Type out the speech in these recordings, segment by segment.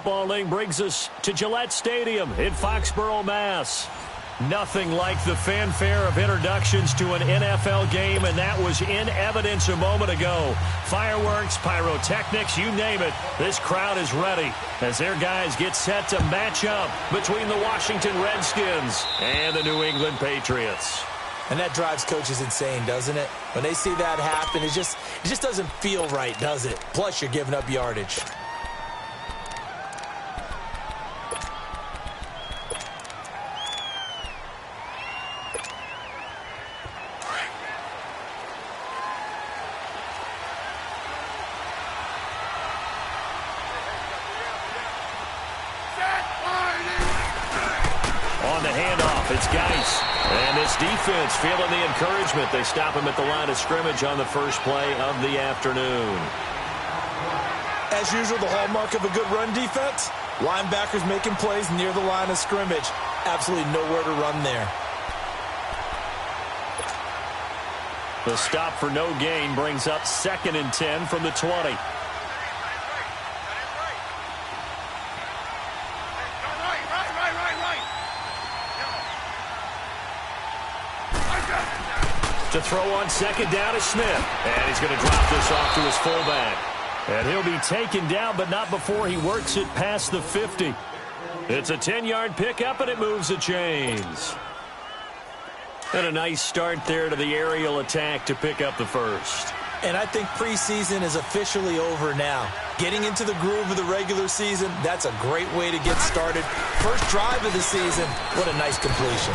footballing brings us to Gillette Stadium in Foxborough, Mass. Nothing like the fanfare of introductions to an NFL game, and that was in evidence a moment ago. Fireworks, pyrotechnics, you name it. This crowd is ready as their guys get set to match up between the Washington Redskins and the New England Patriots. And that drives coaches insane, doesn't it? When they see that happen, it just doesn't feel right, does it? Plus, you're giving up yardage. On the handoff, it's Geis. And this defense feeling the encouragement. They stop him at the line of scrimmage on the first play of the afternoon. As usual, the hallmark of a good run defense, linebackers making plays near the line of scrimmage. Absolutely nowhere to run there. The stop for no gain brings up 2nd and 10 from the 20. To throw on 2nd down is Smith. And he's going to drop this off to his fullback. And he'll be taken down, but not before he works it past the 50. It's a 10-yard pickup, and it moves the chains. And a nice start there to the aerial attack to pick up the first. And I think preseason is officially over now. Getting into the groove of the regular season, that's a great way to get started. First drive of the season, what a nice completion.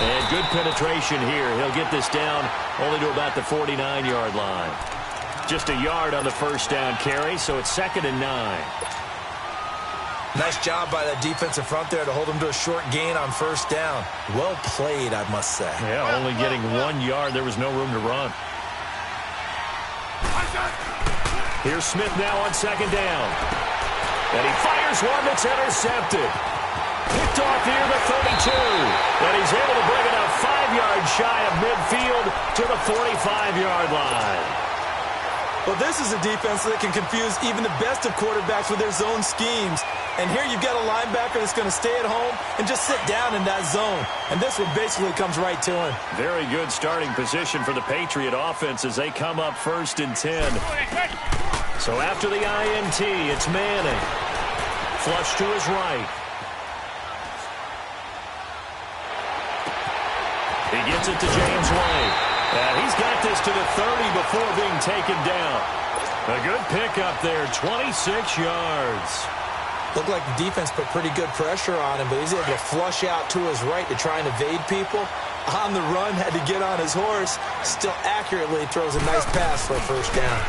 And good penetration here. He'll get this down only to about the 49-yard line. Just a yard on the first down carry, so it's 2nd and 9. Nice job by that defensive front there to hold him to a short gain on first down. Well played, I must say. Yeah, only getting 1 yard. There was no room to run. Here's Smith now on 2nd down. And he fires one that's intercepted. Picked off near the 32. And he's able to bring it up 5 yards shy of midfield to the 45-yard line. Well, this is a defense that can confuse even the best of quarterbacks with their zone schemes. And here you've got a linebacker that's going to stay at home and just sit down in that zone. And this one basically comes right to him. Very good starting position for the Patriot offense as they come up 1st and 10. So after the INT, it's Manning. Flush to his right. He gets it to James White. And he's got this to the 30 before being taken down. A good pickup there, 26 yards. Looked like the defense put pretty good pressure on him, but he's able to flush out to his right to try and evade people. On the run, had to get on his horse. Still accurately throws a nice pass for a first down.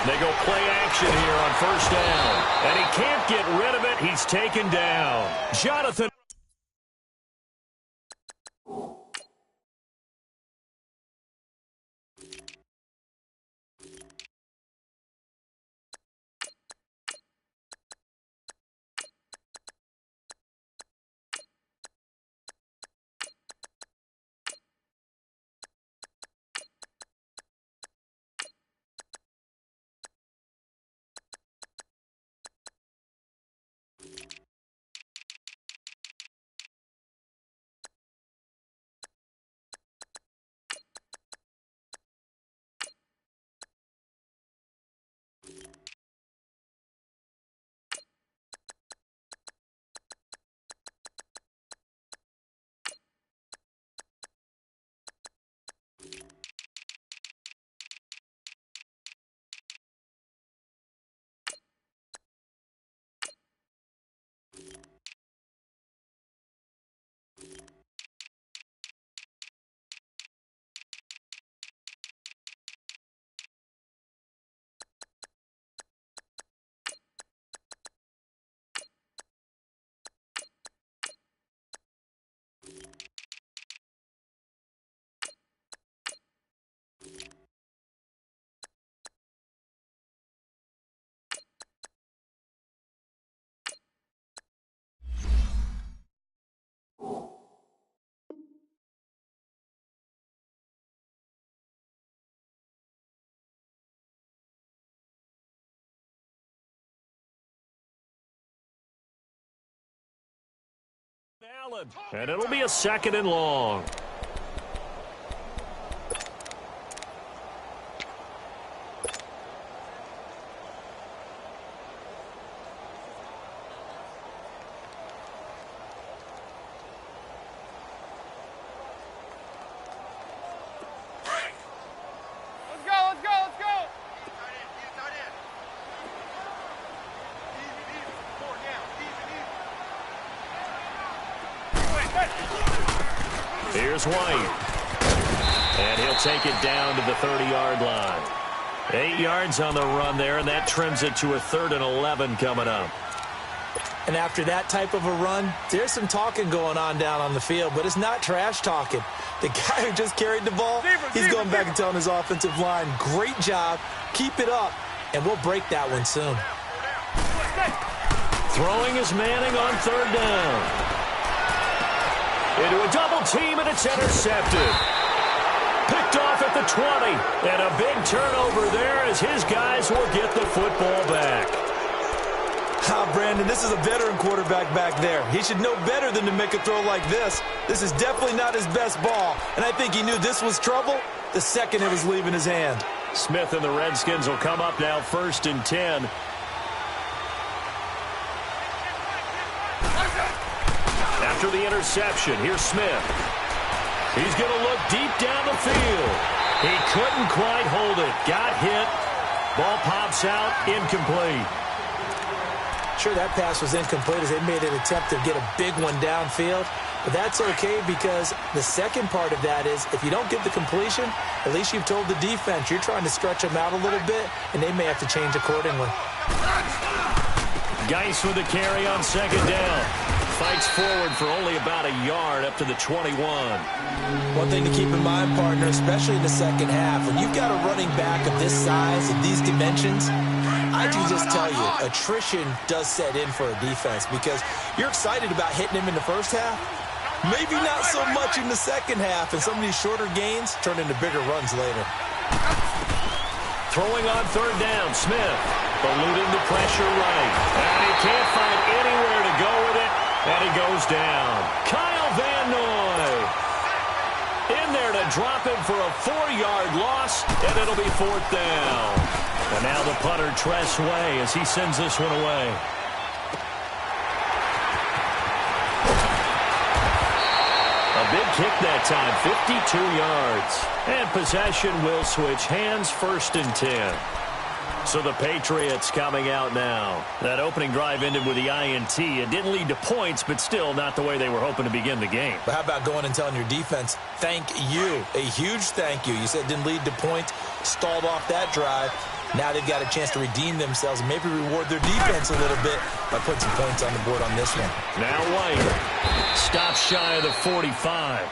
They go play action here on first down. And he can't get rid of it. He's taken down. Jonathan. Allen. And it'll be a 2nd and long. Here's White. And he'll take it down to the 30-yard line. 8 yards on the run there, and that trims it to a 3rd and 11 coming up. And after that type of a run, there's some talking going on down on the field, but it's not trash talking. The guy who just carried the ball, he's going back and telling his offensive line, great job, keep it up, and we'll break that one soon. Throwing is Manning on 3rd down. Into a double team, and it's intercepted. Picked off at the 20. And a big turnover there as his guys will get the football back. Brandon, this is a veteran quarterback back there. He should know better than to make a throw like this. This is definitely not his best ball. And I think he knew this was trouble the second it was leaving his hand. Smith and the Redskins will come up now 1st and 10. After the interception, here's Smith. He's going to look deep down the field. He couldn't quite hold it. Got hit. Ball pops out, incomplete. Sure, that pass was incomplete as they made an attempt to get a big one downfield. But that's okay because the second part of that is if you don't get the completion, at least you've told the defense you're trying to stretch them out a little bit, and they may have to change accordingly. Geis with the carry on 2nd down. Fights forward for only about a yard up to the 21. One thing to keep in mind, partner, especially in the second half, when you've got a running back of this size and these dimensions, I can just tell you, attrition does set in for a defense because you're excited about hitting him in the first half. Maybe not so much in the second half, and some of these shorter gains turn into bigger runs later. Throwing on 3rd down, Smith eluding the pressure right. And he can't find anywhere to go with it. And he goes down. Kyle Van Noy in there to drop him for a 4-yard loss, and it'll be 4th down. And now the punter, Tress Way, as he sends this one away. A big kick that time, 52 yards. And possession will switch hands, 1st and 10. So the Patriots coming out now. That opening drive ended with the INT. It didn't lead to points, but still not the way they were hoping to begin the game. But how about going and telling your defense, thank you, a huge thank you. You said it didn't lead to points, stalled off that drive. Now they've got a chance to redeem themselves and maybe reward their defense a little bit by putting some points on the board on this one. Now White stops shy of the 45.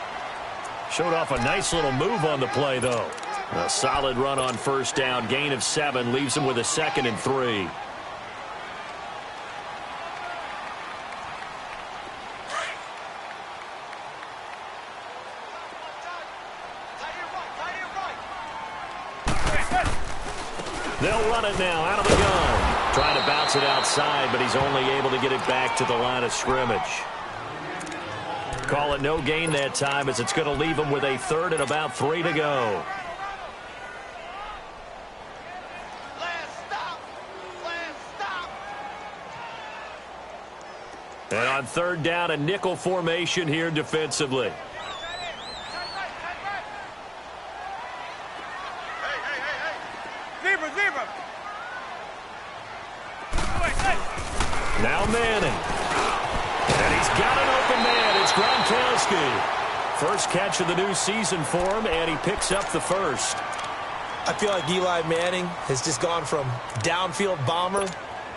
Showed off a nice little move on the play, though. A solid run on 1st down. Gain of 7 leaves him with a 2nd and 3. They'll run it now out of the gun. Trying to bounce it outside, but he's only able to get it back to the line of scrimmage. Call it no gain that time as it's going to leave him with a 3rd and about 3 to go. And on 3rd down, a nickel formation here defensively. Now Manning. And he's got an open man. It's Gronkowski. First catch of the new season for him, and he picks up the 1st. I feel like Eli Manning has just gone from downfield bomber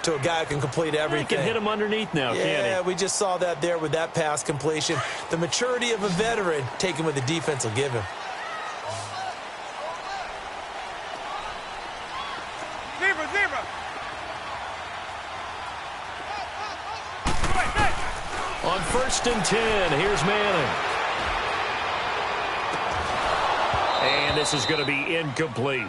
to a guy who can complete everything. He can hit him underneath now, can't he? Yeah, we just saw that there with that pass completion. The maturity of a veteran taking what the defense will give him. On 1st and 10, here's Manning. And this is going to be incomplete.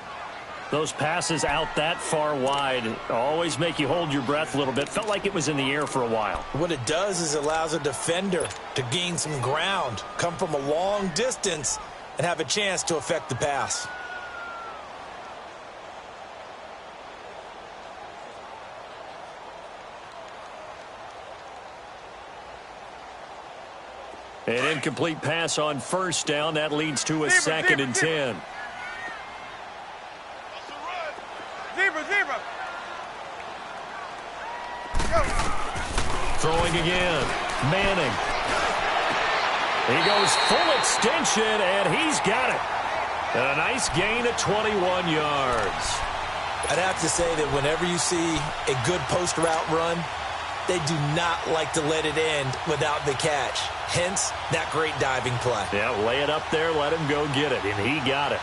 Those passes out that far wide always make you hold your breath a little bit. Felt like it was in the air for a while. What it does is it allows a defender to gain some ground, come from a long distance, and have a chance to affect the pass. An incomplete pass on first down. That leads to a second and 10. Throwing again. Manning. He goes full extension, and he's got it. A nice gain of 21 yards. I'd have to say that whenever you see a good post route run, they do not like to let it end without the catch. Hence, that great diving play. Yeah, lay it up there, let him go get it, and he got it.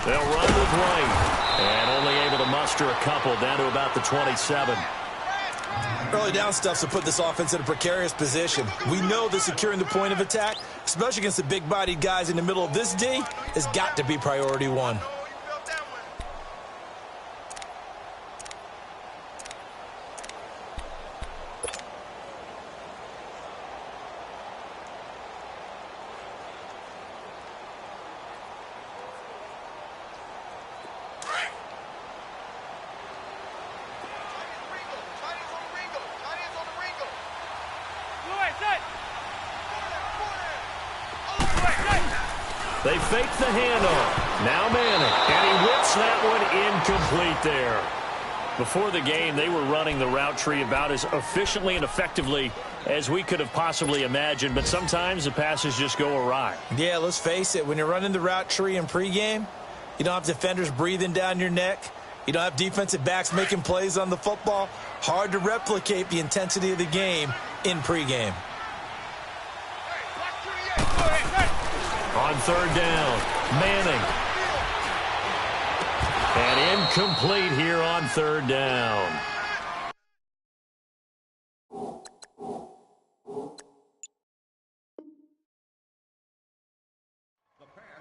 They'll run with White, and only able to muster a couple down to about the 27. Early down stuff to put this offense in a precarious position. We know that securing the point of attack, especially against the big-bodied guys in the middle of this D, has got to be priority one. They fake the handoff. Now Manning. And he whips that one incomplete there. Before the game, they were running the route tree about as efficiently and effectively as we could have possibly imagined. But sometimes the passes just go awry. Yeah, let's face it. When you're running the route tree in pregame, you don't have defenders breathing down your neck. You don't have defensive backs making plays on the football. Hard to replicate the intensity of the game in pregame. On third down, Manning. And incomplete here on third down.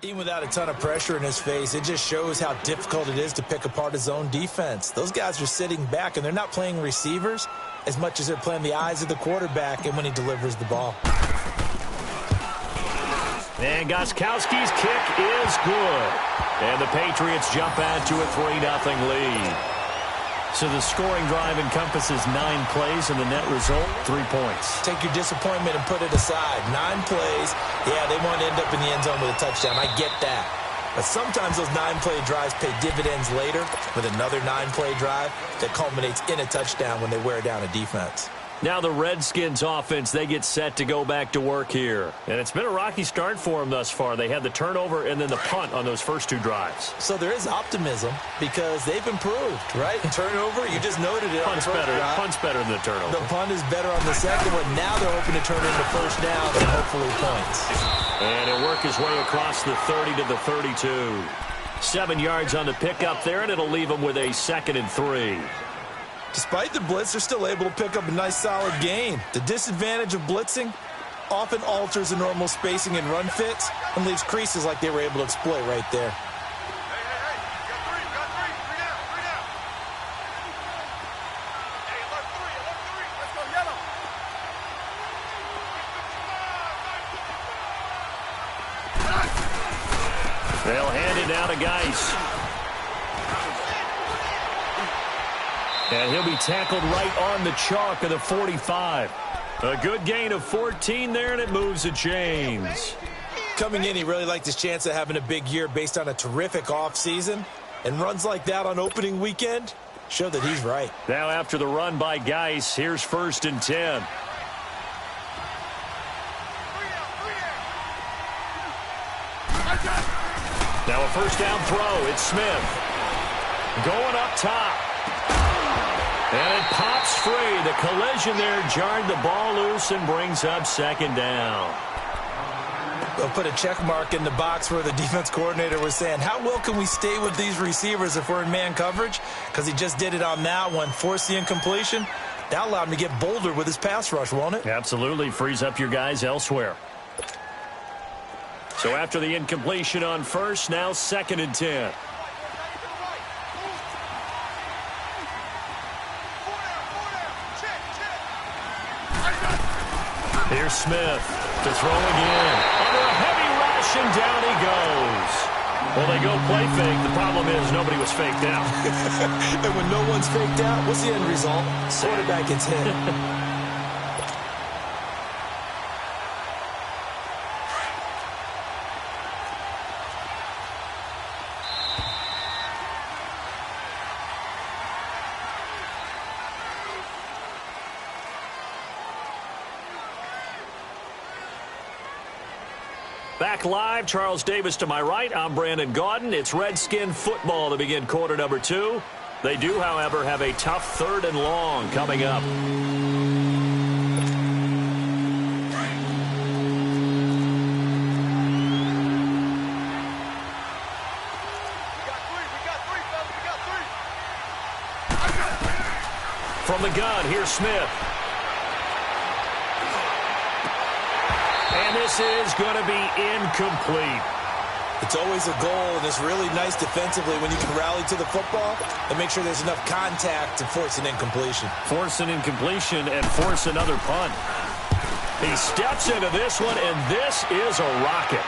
Even without a ton of pressure in his face, it just shows how difficult it is to pick apart his own defense. Those guys are sitting back, and they're not playing receivers as much as they're playing the eyes of the quarterback and when he delivers the ball. And Gostkowski's kick is good. And the Patriots jump out to a 3-0 lead. So the scoring drive encompasses 9 plays, and the net result, 3 points. Take your disappointment and put it aside. 9 plays, yeah, they want to end up in the end zone with a touchdown. I get that. But sometimes those 9-play drives pay dividends later with another 9-play drive that culminates in a touchdown when they wear down a defense. Now the Redskins offense, they get set to go back to work here. And it's been a rocky start for them thus far. They had the turnover and then the punt on those first 2 drives. So there is optimism because they've improved, right? Turnover, you just noted it. Punt's better than the turnover. The punt is better on the second one. Now they're hoping to turn into first down and hopefully points. And he'll work his way across the 30 to the 32. 7 yards on the pickup there, and it'll leave him with a 2nd and 3. Despite the blitz, they're still able to pick up a nice solid gain. The disadvantage of blitzing often alters the normal spacing and run fits and leaves creases like they were able to exploit right there. They'll hand it down to Geis. And he'll be tackled right on the chalk of the 45. A good gain of 14 there, and it moves the chains. Coming in, he really liked his chance of having a big year based on a terrific offseason. And runs like that on opening weekend show that he's right. Now after the run by Geis, here's 1st and 10. Now a first down throw. It's Smith. Going up top. And it pops free. The collision there jarred the ball loose and brings up 2nd down. put a check mark in the box where the defense coordinator was saying, how well can we stay with these receivers if we're in man coverage? Because he just did it on that one, forced the incompletion. That allowed him to get bolder with his pass rush, won't it? Absolutely. Frees up your guys elsewhere. So after the incompletion on first, now 2nd and 10. Here's Smith to throw again. Under a heavy rush, and down he goes. Well, they go play fake. The problem is nobody was faked out. And when no one's faked out, what's the end result? Quarterback gets hit. Back live, Charles Davis to my right. I'm Brandon Gaudin. It's Redskin football to begin quarter number 2. They do, however, have a tough 3rd and long coming up. From the gun, here's Smith. And this is going to be incomplete. It's always a goal, and it's really nice defensively when you can rally to the football and make sure there's enough contact to force an incompletion. Force an incompletion and force another punt. He steps into this one, and this is a rocket.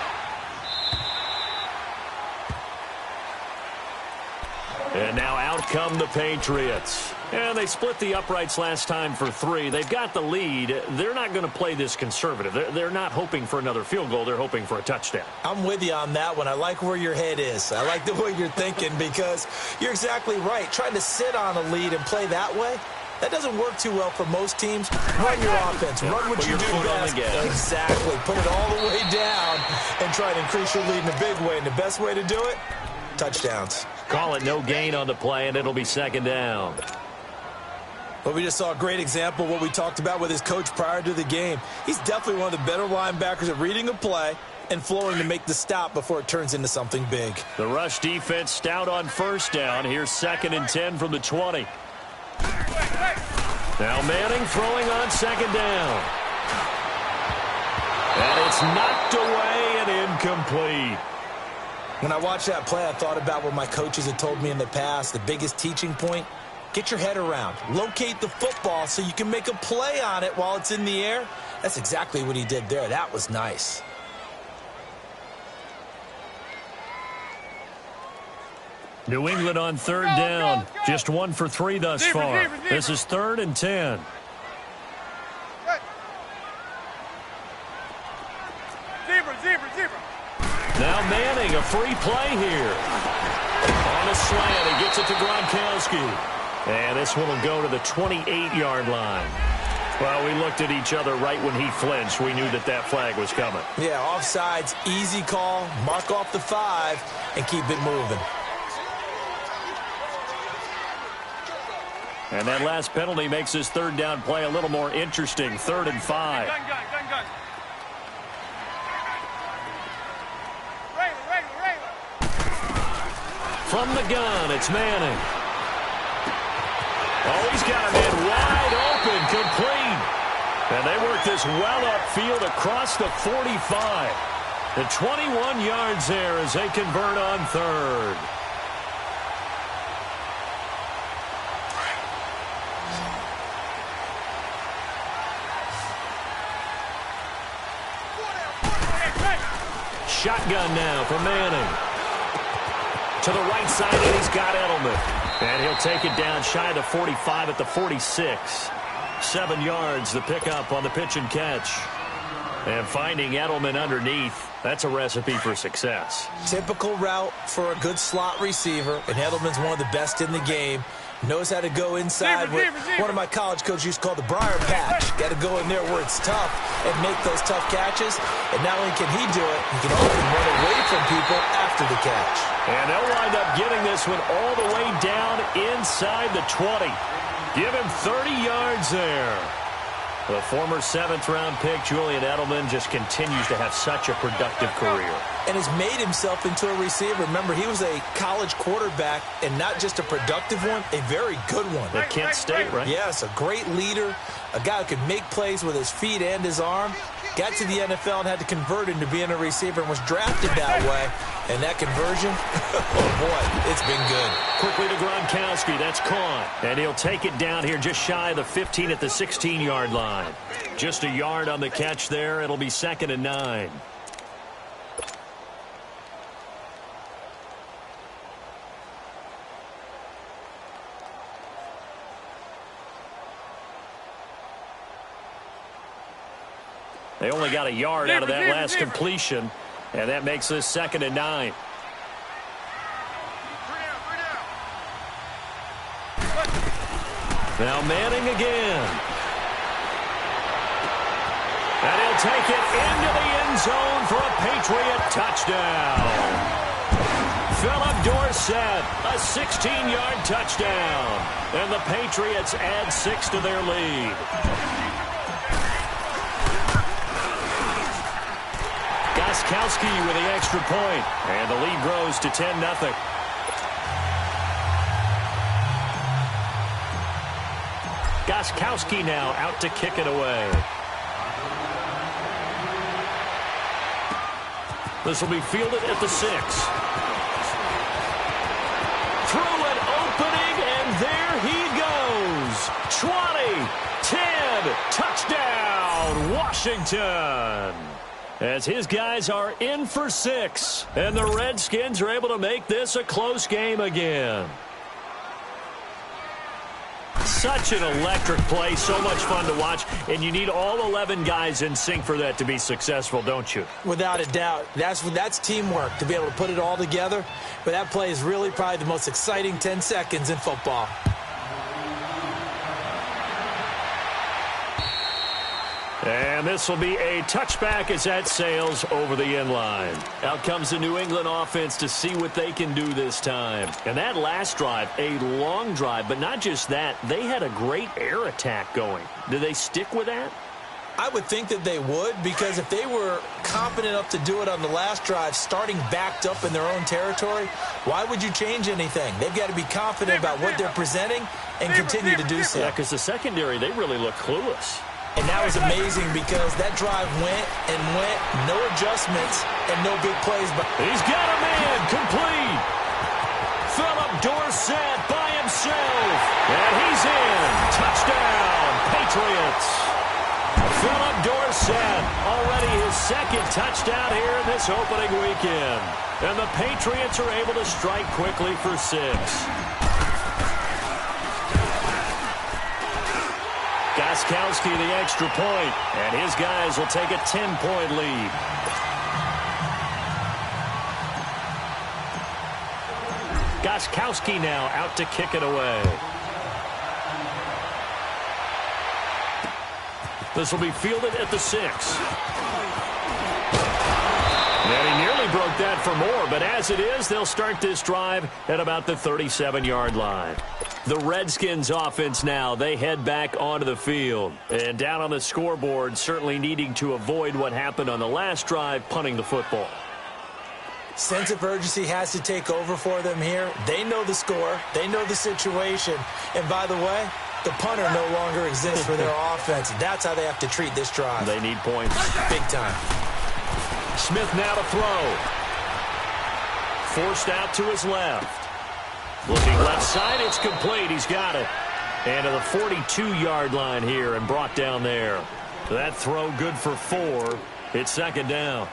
And now out come the Patriots. And they split the uprights last time for 3. They've got the lead. They're not going to play this conservative. They're not hoping for another field goal. They're hoping for a touchdown. I'm with you on that one. I like where your head is. I like the way you're thinking because you're exactly right. Trying to sit on a lead and play that way, that doesn't work too well for most teams. Run your offense. Run what you do best. Exactly. Put it all the way down and try to increase your lead in a big way. And the best way to do it, touchdowns. Call it no gain on the play, and it'll be 2nd down. Well, we just saw a great example of what we talked about with his coach prior to the game. He's definitely one of the better linebackers at reading a play and flowing to make the stop before it turns into something big. The rush defense stout on 1st down. Here's 2nd and 10 from the 20. Now Manning throwing on 2nd down. And it's knocked away and incomplete. When I watched that play, I thought about what my coaches had told me in the past. The biggest teaching point, get your head around. Locate the football so you can make a play on it while it's in the air. That's exactly what he did there. That was nice. New England on 3rd down. Just 1 for 3 thus far. This is 3rd and 10. Now Manning, a free play here. On a slant, he gets it to Gronkowski. And this one will go to the 28-yard line. Well, we looked at each other right when he flinched. We knew that that flag was coming. Yeah, offsides, easy call. Mark off the 5 and keep it moving. And that last penalty makes his 3rd down play a little more interesting. 3rd and 5. Gun. From the gun, it's Manning. Oh, he's got a man wide open, complete. And they work this well upfield across the 45. The 21 yards there as they convert on 3rd. Shotgun now for Manning. To the right side, and he's got Edelman. And he'll take it down shy of the 45 at the 46. 7 yards, the pickup on the pitch and catch. And finding Edelman underneath, that's a recipe for success. Typical route for a good slot receiver, and Edelman's one of the best in the game. Knows how to go inside what one of my college coaches used to call the briar patch. Got to go in there where it's tough and make those tough catches. And not only can he do it, he can often run away from people after the catch. And they'll wind up getting this one all the way down inside the 20. Give him 30 yards there. The former 7th-round pick, Julian Edelman, just continues to have such a productive career. And has made himself into a receiver. Remember, he was a college quarterback, and not just a productive one, a very good one. At Kent State, right? Yes, a great leader, a guy who could make plays with his feet and his arm. Got to the NFL and had to convert into being a receiver and was drafted that way. And that conversion, oh boy, it's been good. Quickly to Gronkowski, that's caught. And he'll take it down here just shy of the 15 at the 16-yard line. Just a yard on the catch there. It'll be 2nd and 9. They only got a yard out of that last completion, and that makes this 2nd and 9. Now Manning again. And he'll take it into the end zone for a Patriot touchdown. Philip Dorsett, a 16-yard touchdown. And the Patriots add 6 to their lead. Goskowski with the extra point, and the lead grows to 10-0. Goskowski now out to kick it away. This will be fielded at the 6. Through an opening, and there he goes. 20, 10, touchdown, Washington. As his guys are in for 6, and the Redskins are able to make this a close game again. Such an electric play, so much fun to watch, and you need all 11 guys in sync for that to be successful, don't you? Without a doubt. That's teamwork, to be able to put it all together. But that play is really probably the most exciting 10 seconds in football. And this will be a touchback as that sails over the end line. Out comes the New England offense to see what they can do this time. And that last drive, a long drive, but not just that. They had a great air attack going. Do they stick with that? I would think that they would, because if they were confident enough to do it on the last drive, starting backed up in their own territory, why would you change anything? They've got to be confident about what they're presenting and continue to do so. Yeah, because the secondary, they really look clueless. And that was amazing because that drive went and went, no adjustments and no big plays. But he's got a man complete. Philip Dorsett by himself. And he's in. Touchdown, Patriots. Philip Dorsett, already his 2nd touchdown here in this opening weekend. And the Patriots are able to strike quickly for 6. Goskowski the extra point, and his guys will take a 10-point lead. Goskowski now out to kick it away. This will be fielded at the 6. And he nearly broke that for more, but as it is, they'll start this drive at about the 37-yard line. The Redskins offense now, they head back onto the field. And down on the scoreboard, certainly needing to avoid what happened on the last drive, punting the football. Sense of urgency has to take over for them here. They know the score. They know the situation. And by the way, the punter no longer exists for their offense. That's how they have to treat this drive. They need points. Big time. Smith now to throw. Forced out to his left. Looking left side, it's complete. He's got it. And to the 42-yard line here and brought down there. That throw good for 4. It's 2nd down.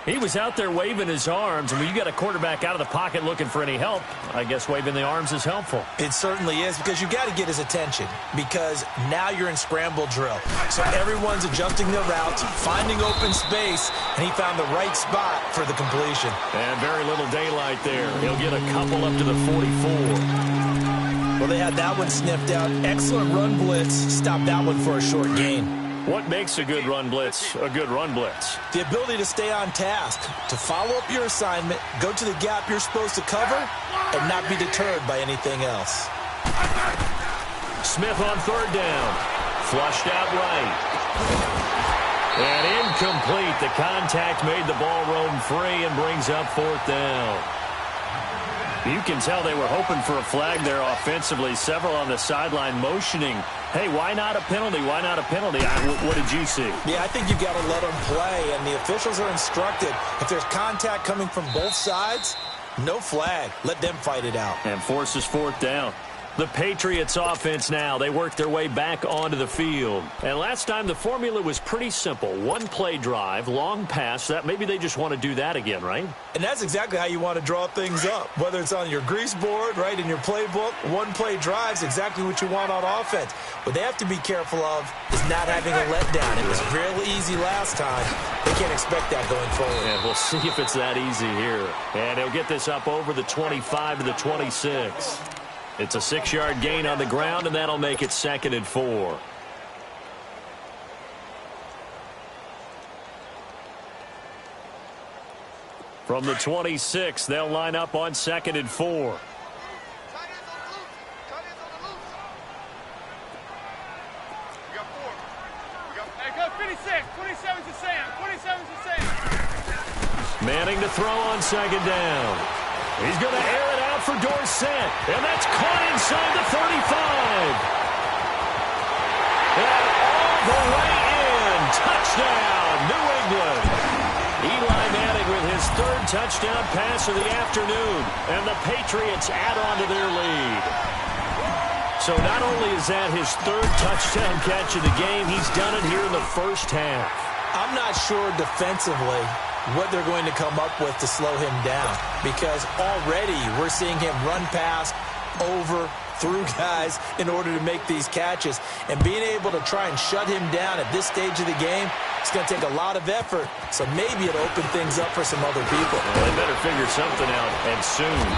He was out there waving his arms. I mean, you got a quarterback out of the pocket looking for any help. I guess waving the arms is helpful. It certainly is, because you got to get his attention, because now you're in scramble drill. So everyone's adjusting their routes, finding open space, and he found the right spot for the completion. And very little daylight there. He'll get a couple up to the 44. Well, they had that one sniffed out. Excellent run blitz. Stopped that one for a short gain. What makes a good run blitz a good run blitz? The ability to stay on task, to follow up your assignment, go to the gap you're supposed to cover, and not be deterred by anything else. Smith on 3rd down. Flushed out right. And incomplete. The contact made the ball roam free and brings up 4th down. You can tell they were hoping for a flag there offensively. Several on the sideline motioning, hey, why not a penalty? Why not a penalty? What did you see? Yeah, I think you've got to let them play, and the officials are instructed. If there's contact coming from both sides, no flag. Let them fight it out. And forces 4th down. The Patriots offense now, they work their way back onto the field. And last time the formula was pretty simple. One play drive, long pass. That maybe they just want to do that again, right? And that's exactly how you want to draw things up. Whether it's on your grease board, right, in your playbook, one play drive is exactly what you want on offense. What they have to be careful of is not having a letdown. It was real easy last time. They can't expect that going forward. And we'll see if it's that easy here. And he'll get this up over the 25 to the 26. It's a 6-yard gain on the ground, and that'll make it 2nd and 4. From the 26, they'll line up on 2nd and 4. Manning to throw on 2nd down. He's going to air it out for Dorsett, and that's caught inside the 35. And all the way in. Touchdown, New England. Eli Manning with his 3rd touchdown pass of the afternoon, and the Patriots add on to their lead. So not only is that his 3rd touchdown catch of the game, he's done it here in the first half. I'm not sure defensively what they're going to come up with to slow him down, because already we're seeing him run past, over, through guys in order to make these catches. And being able to try and shut him down at this stage of the game, it's going to take a lot of effort. So maybe it'll open things up for some other people. Well, they better figure something out, and soon.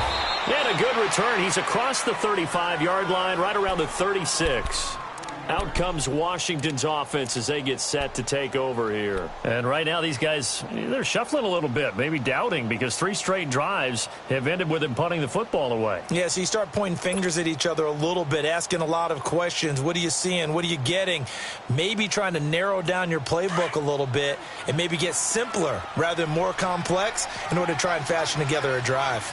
And a good return. He's across the 35-yard line, right around the 36. Out comes Washington's offense as they get set to take over here. And right now these guys, they're shuffling a little bit, maybe doubting, because 3 straight drives have ended with them punting the football away. Yeah, so you start pointing fingers at each other a little bit, asking a lot of questions. What are you seeing? What are you getting? Maybe trying to narrow down your playbook a little bit and maybe get simpler rather than more complex in order to try and fashion together a drive.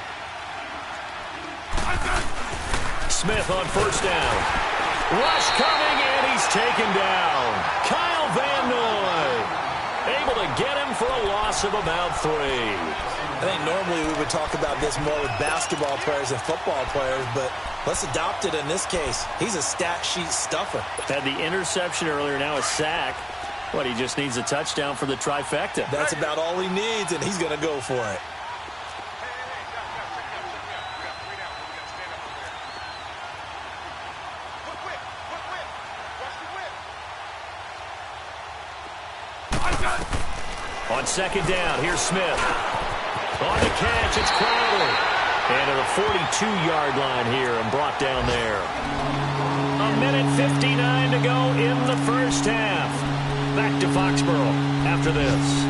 Smith on 1st down. Rush coming, and he's taken down. Kyle Van Noy able to get him for a loss of about 3. I think normally we would talk about this more with basketball players and football players, but let's adopt it in this case. He's a stat sheet stuffer. Had the interception earlier, now a sack. What, he just needs a touchdown for the trifecta. That's about all he needs, and he's going to go for it. On 2nd down, here's Smith. On the catch, it's Crowder. And at the 42-yard line here and brought down there. 1:59 to go in the first half. Back to Foxborough after this.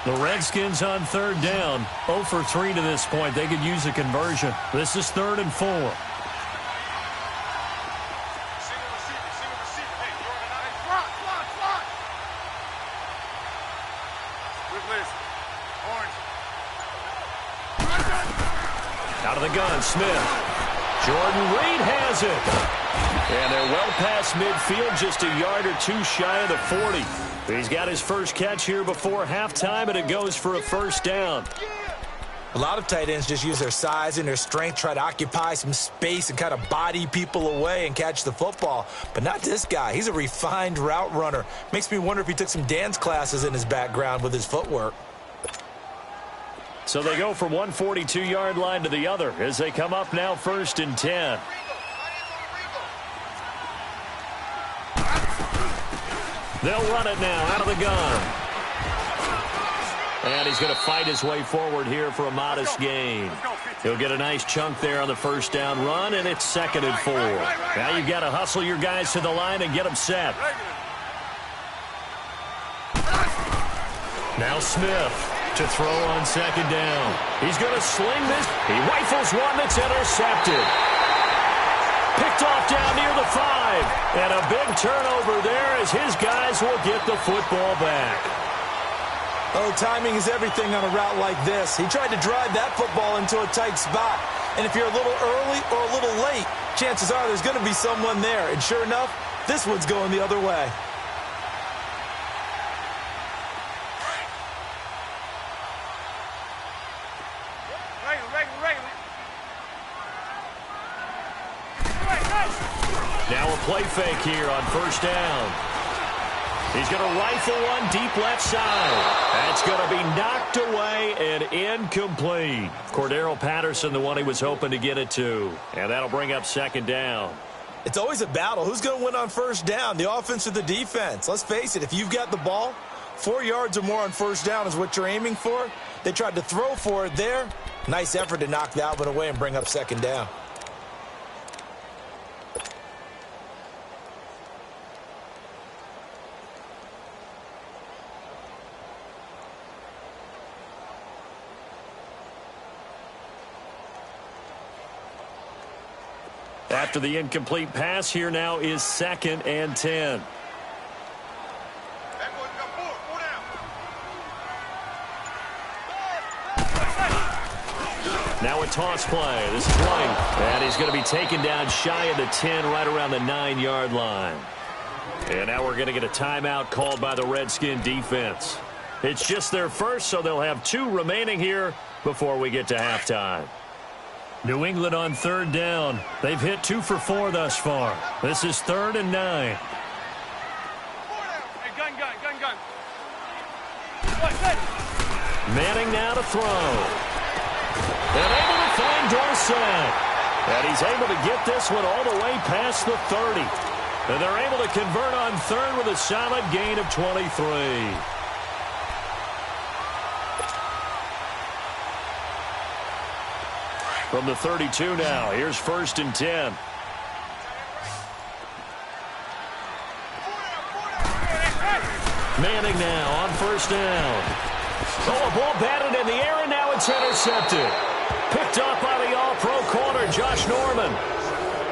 The Redskins on 3rd down. 0 for 3 to this point. They could use a conversion. This is 3rd and 4. Out of the gun, Smith. Jordan Reed has it. And they're well past midfield, just a yard or 2 shy of the 40. He's got his first catch here before halftime, and it goes for a 1st down. A lot of tight ends just use their size and their strength, try to occupy some space and kind of body people away and catch the football. But not this guy. He's a refined route runner. Makes me wonder if he took some dance classes in his background with his footwork. So they go from one 42-yard line to the other as they come up now 1st and 10. They'll run it now out of the gun. And he's going to fight his way forward here for a modest gain. He'll get a nice chunk there on the 1st down run, and it's 2nd and 4. Now you've got to hustle your guys to the line and get them set. Now Smith. To throw on second down. He's going to sling this. He rifles one that's intercepted. Picked off down near the 5. And a big turnover there as his guys will get the football back. Oh, timing is everything on a route like this. He tried to drive that football into a tight spot. And if you're a little early or a little late, chances are there's going to be someone there. And sure enough, this one's going the other way. Now a play fake here on first down. He's going to rifle one deep left side. That's going to be knocked away and incomplete. Cordero Patterson, the one he was hoping to get it to. And that'll bring up second down. It's always a battle. Who's going to win on first down, the offense or the defense? Let's face it, if you've got the ball, 4 yards or more on first down is what you're aiming for. They tried to throw for it there. Nice effort to knock that one away and bring up second down. After the incomplete pass, here now is 2nd and 10. Now a toss play. This is White. And he's going to be taken down shy of the 10, right around the 9-yard line. And now we're going to get a timeout called by the Redskin defense. It's just their first, so they'll have 2 remaining here before we get to halftime. New England on third down. They've hit 2 for 4 thus far. This is 3rd and 9. Manning now to throw. And able to find Dorsett. And he's able to get this one all the way past the 30. And they're able to convert on 3rd with a solid gain of 23. From the 32 now, here's 1st and 10. Manning now on first down. Oh, a ball batted in the air, and now it's intercepted. Picked off by the all-pro corner, Josh Norman.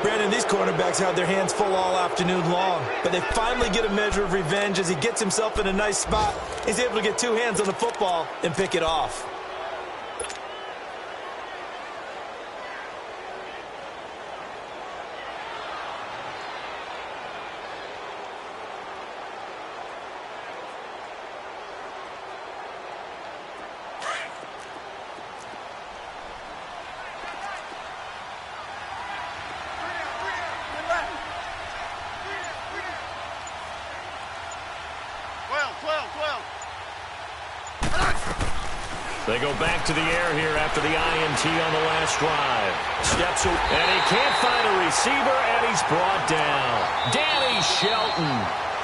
Brandon, these cornerbacks had their hands full all afternoon long, but they finally get a measure of revenge as he gets himself in a nice spot. He's able to get 2 hands on the football and pick it off. They go back to the air here after the INT on the last drive. Steps away, and he can't find a receiver, and he's brought down. Danny Shelton.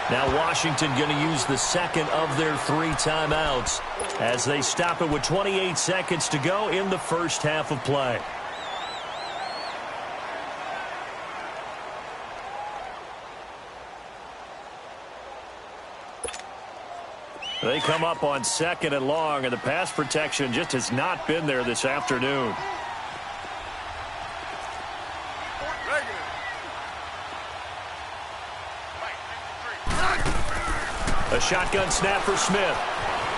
Now Washington going to use the 2nd of their 3 timeouts as they stop it with 28 seconds to go in the first half of play. They come up on 2nd and long, and the pass protection just has not been there this afternoon. A shotgun snap for Smith.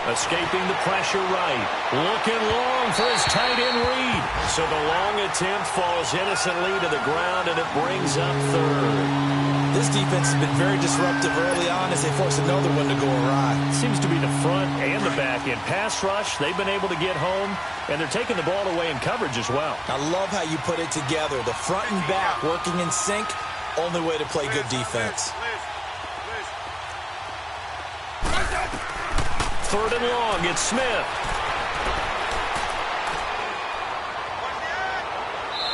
Escaping the pressure right. Looking long for his tight end read. So the long attempt falls innocently to the ground, and it brings up 3rd. This defense has been very disruptive early on as they force another one to go awry. Seems to be the front and the back end. Pass rush, they've been able to get home, and they're taking the ball away in coverage as well. I love how you put it together. The front and back working in sync, only way to play good defense. 3rd and long, it's Smith.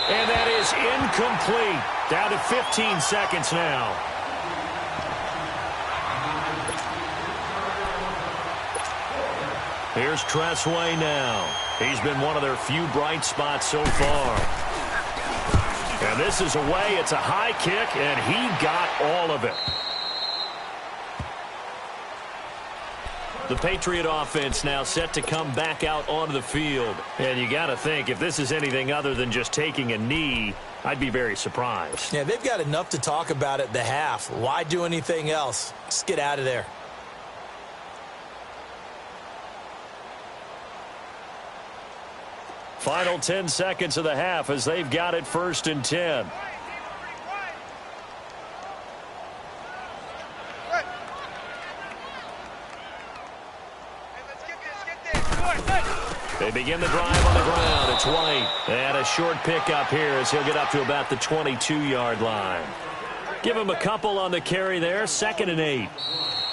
And that is incomplete. Down to 15 seconds now. Here's Tressway now. He's been one of their few bright spots so far. And this is away. It's a high kick, and he got all of it. The Patriot offense now set to come back out onto the field. And you got to think, if this is anything other than just taking a knee, I'd be very surprised. Yeah, they've got enough to talk about at the half. Why do anything else? Just get out of there. Final 10 seconds of the half as they've got it 1st and 10. They begin the drive on the ground. It's White. And a short pickup here as he'll get up to about the 22-yard line. Give him a couple on the carry there. 2nd and 8.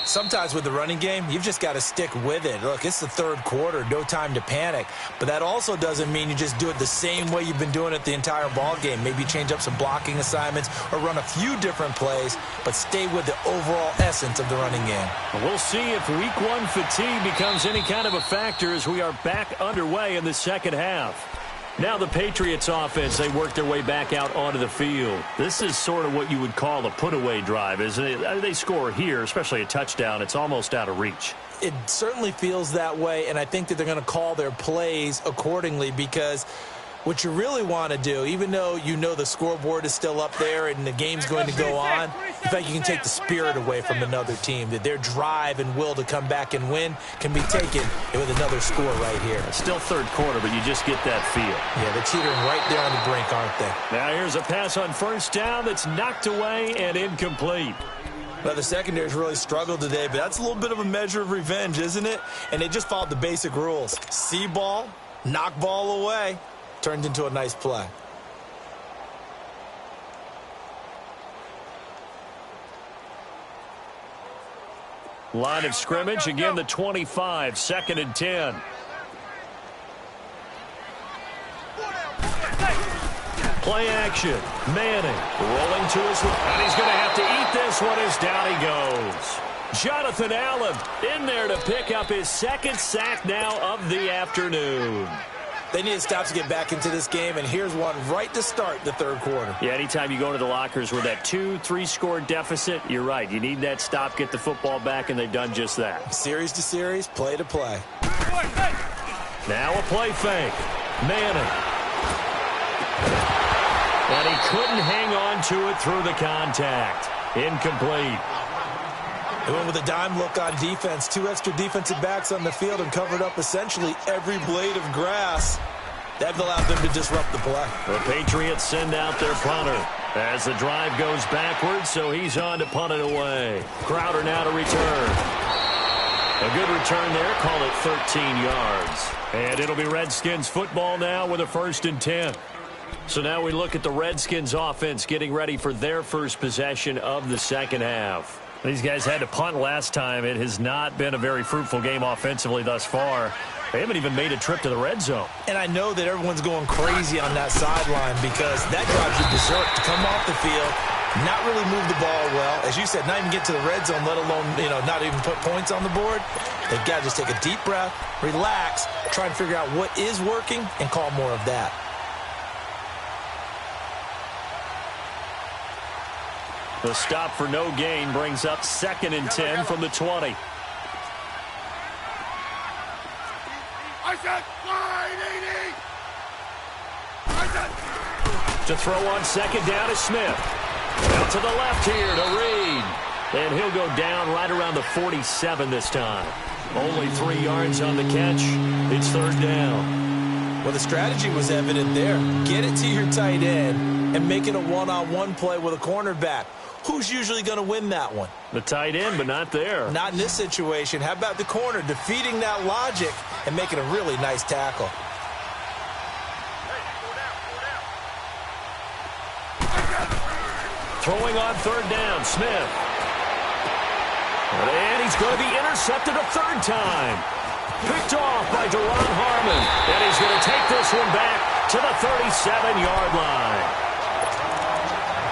Sometimes with the running game, you've just got to stick with it. Look, it's the third quarter, no time to panic. But that also doesn't mean you just do it the same way you've been doing it the entire ball game. Maybe change up some blocking assignments or run a few different plays, but stay with the overall essence of the running game. We'll see if week 1 fatigue becomes any kind of a factor as we are back underway in the second half. Now the Patriots offense, they work their way back out onto the field. This is sort of what you would call a put-away drive, isn't it? They score here, especially a touchdown. It's almost out of reach. It certainly feels that way, and I think that they're going to call their plays accordingly because what you really want to do, even though you know the scoreboard is still up there and the game's going to go on, in fact, you can take the spirit away from another team, that their drive and will to come back and win can be taken with another score right here. It's still third quarter, but you just get that feel. Yeah, they're teetering right there on the brink, aren't they? Now here's a pass on 1st down that's knocked away and incomplete. Well, the secondary's really struggled today, but that's a little bit of a measure of revenge, isn't it? And they just followed the basic rules. See ball, knock ball away. Turned into a nice play. Line of scrimmage, again the 25, 2nd and 10. Play action. Manning rolling to his left. And he's going to have to eat this one as down he goes. Jonathan Allen in there to pick up his 2nd sack now of the afternoon. They need to stop to get back into this game, and here's one right to start the third quarter. Yeah, anytime you go into the lockers with that 2-3 score deficit, you're right. You need that stop, get the football back, and they've done just that. Series to series, play to play. Now a play fake. Manning. And he couldn't hang on to it through the contact. Incomplete. They went with a dime look on defense. 2 extra defensive backs on the field and covered up essentially every blade of grass. That allowed them to disrupt the play. The Patriots send out their punter as the drive goes backwards, so he's on to punt it away. Crowder now to return. A good return there. Call it 13 yards. And it'll be Redskins football now with a 1st and 10. So now we look at the Redskins offense getting ready for their first possession of the second half. These guys had to punt last time. It has not been a very fruitful game offensively thus far. They haven't even made a trip to the red zone. And I know that everyone's going crazy on that sideline because that drives you berserk to come off the field, not really move the ball well. As you said, not even get to the red zone, let alone, not even put points on the board. They've got to just take a deep breath, relax, try and figure out what is working, and call more of that. The stop for no gain brings up 2nd and 10 from the 20. To throw on 2nd down is Smith. Out to the left here to Reed. And he'll go down right around the 47 this time. Only 3 yards on the catch. It's 3rd down. Well, the strategy was evident there. Get it to your tight end and make it a one-on-one play with a cornerback. Who's usually going to win that one? The tight end, but not there. Not in this situation. How about the corner defeating that logic and making a really nice tackle? Throwing on 3rd down, Smith. And he's going to be intercepted a 3rd time. Picked off by Deron Harmon. And he's going to take this one back to the 37-yard line.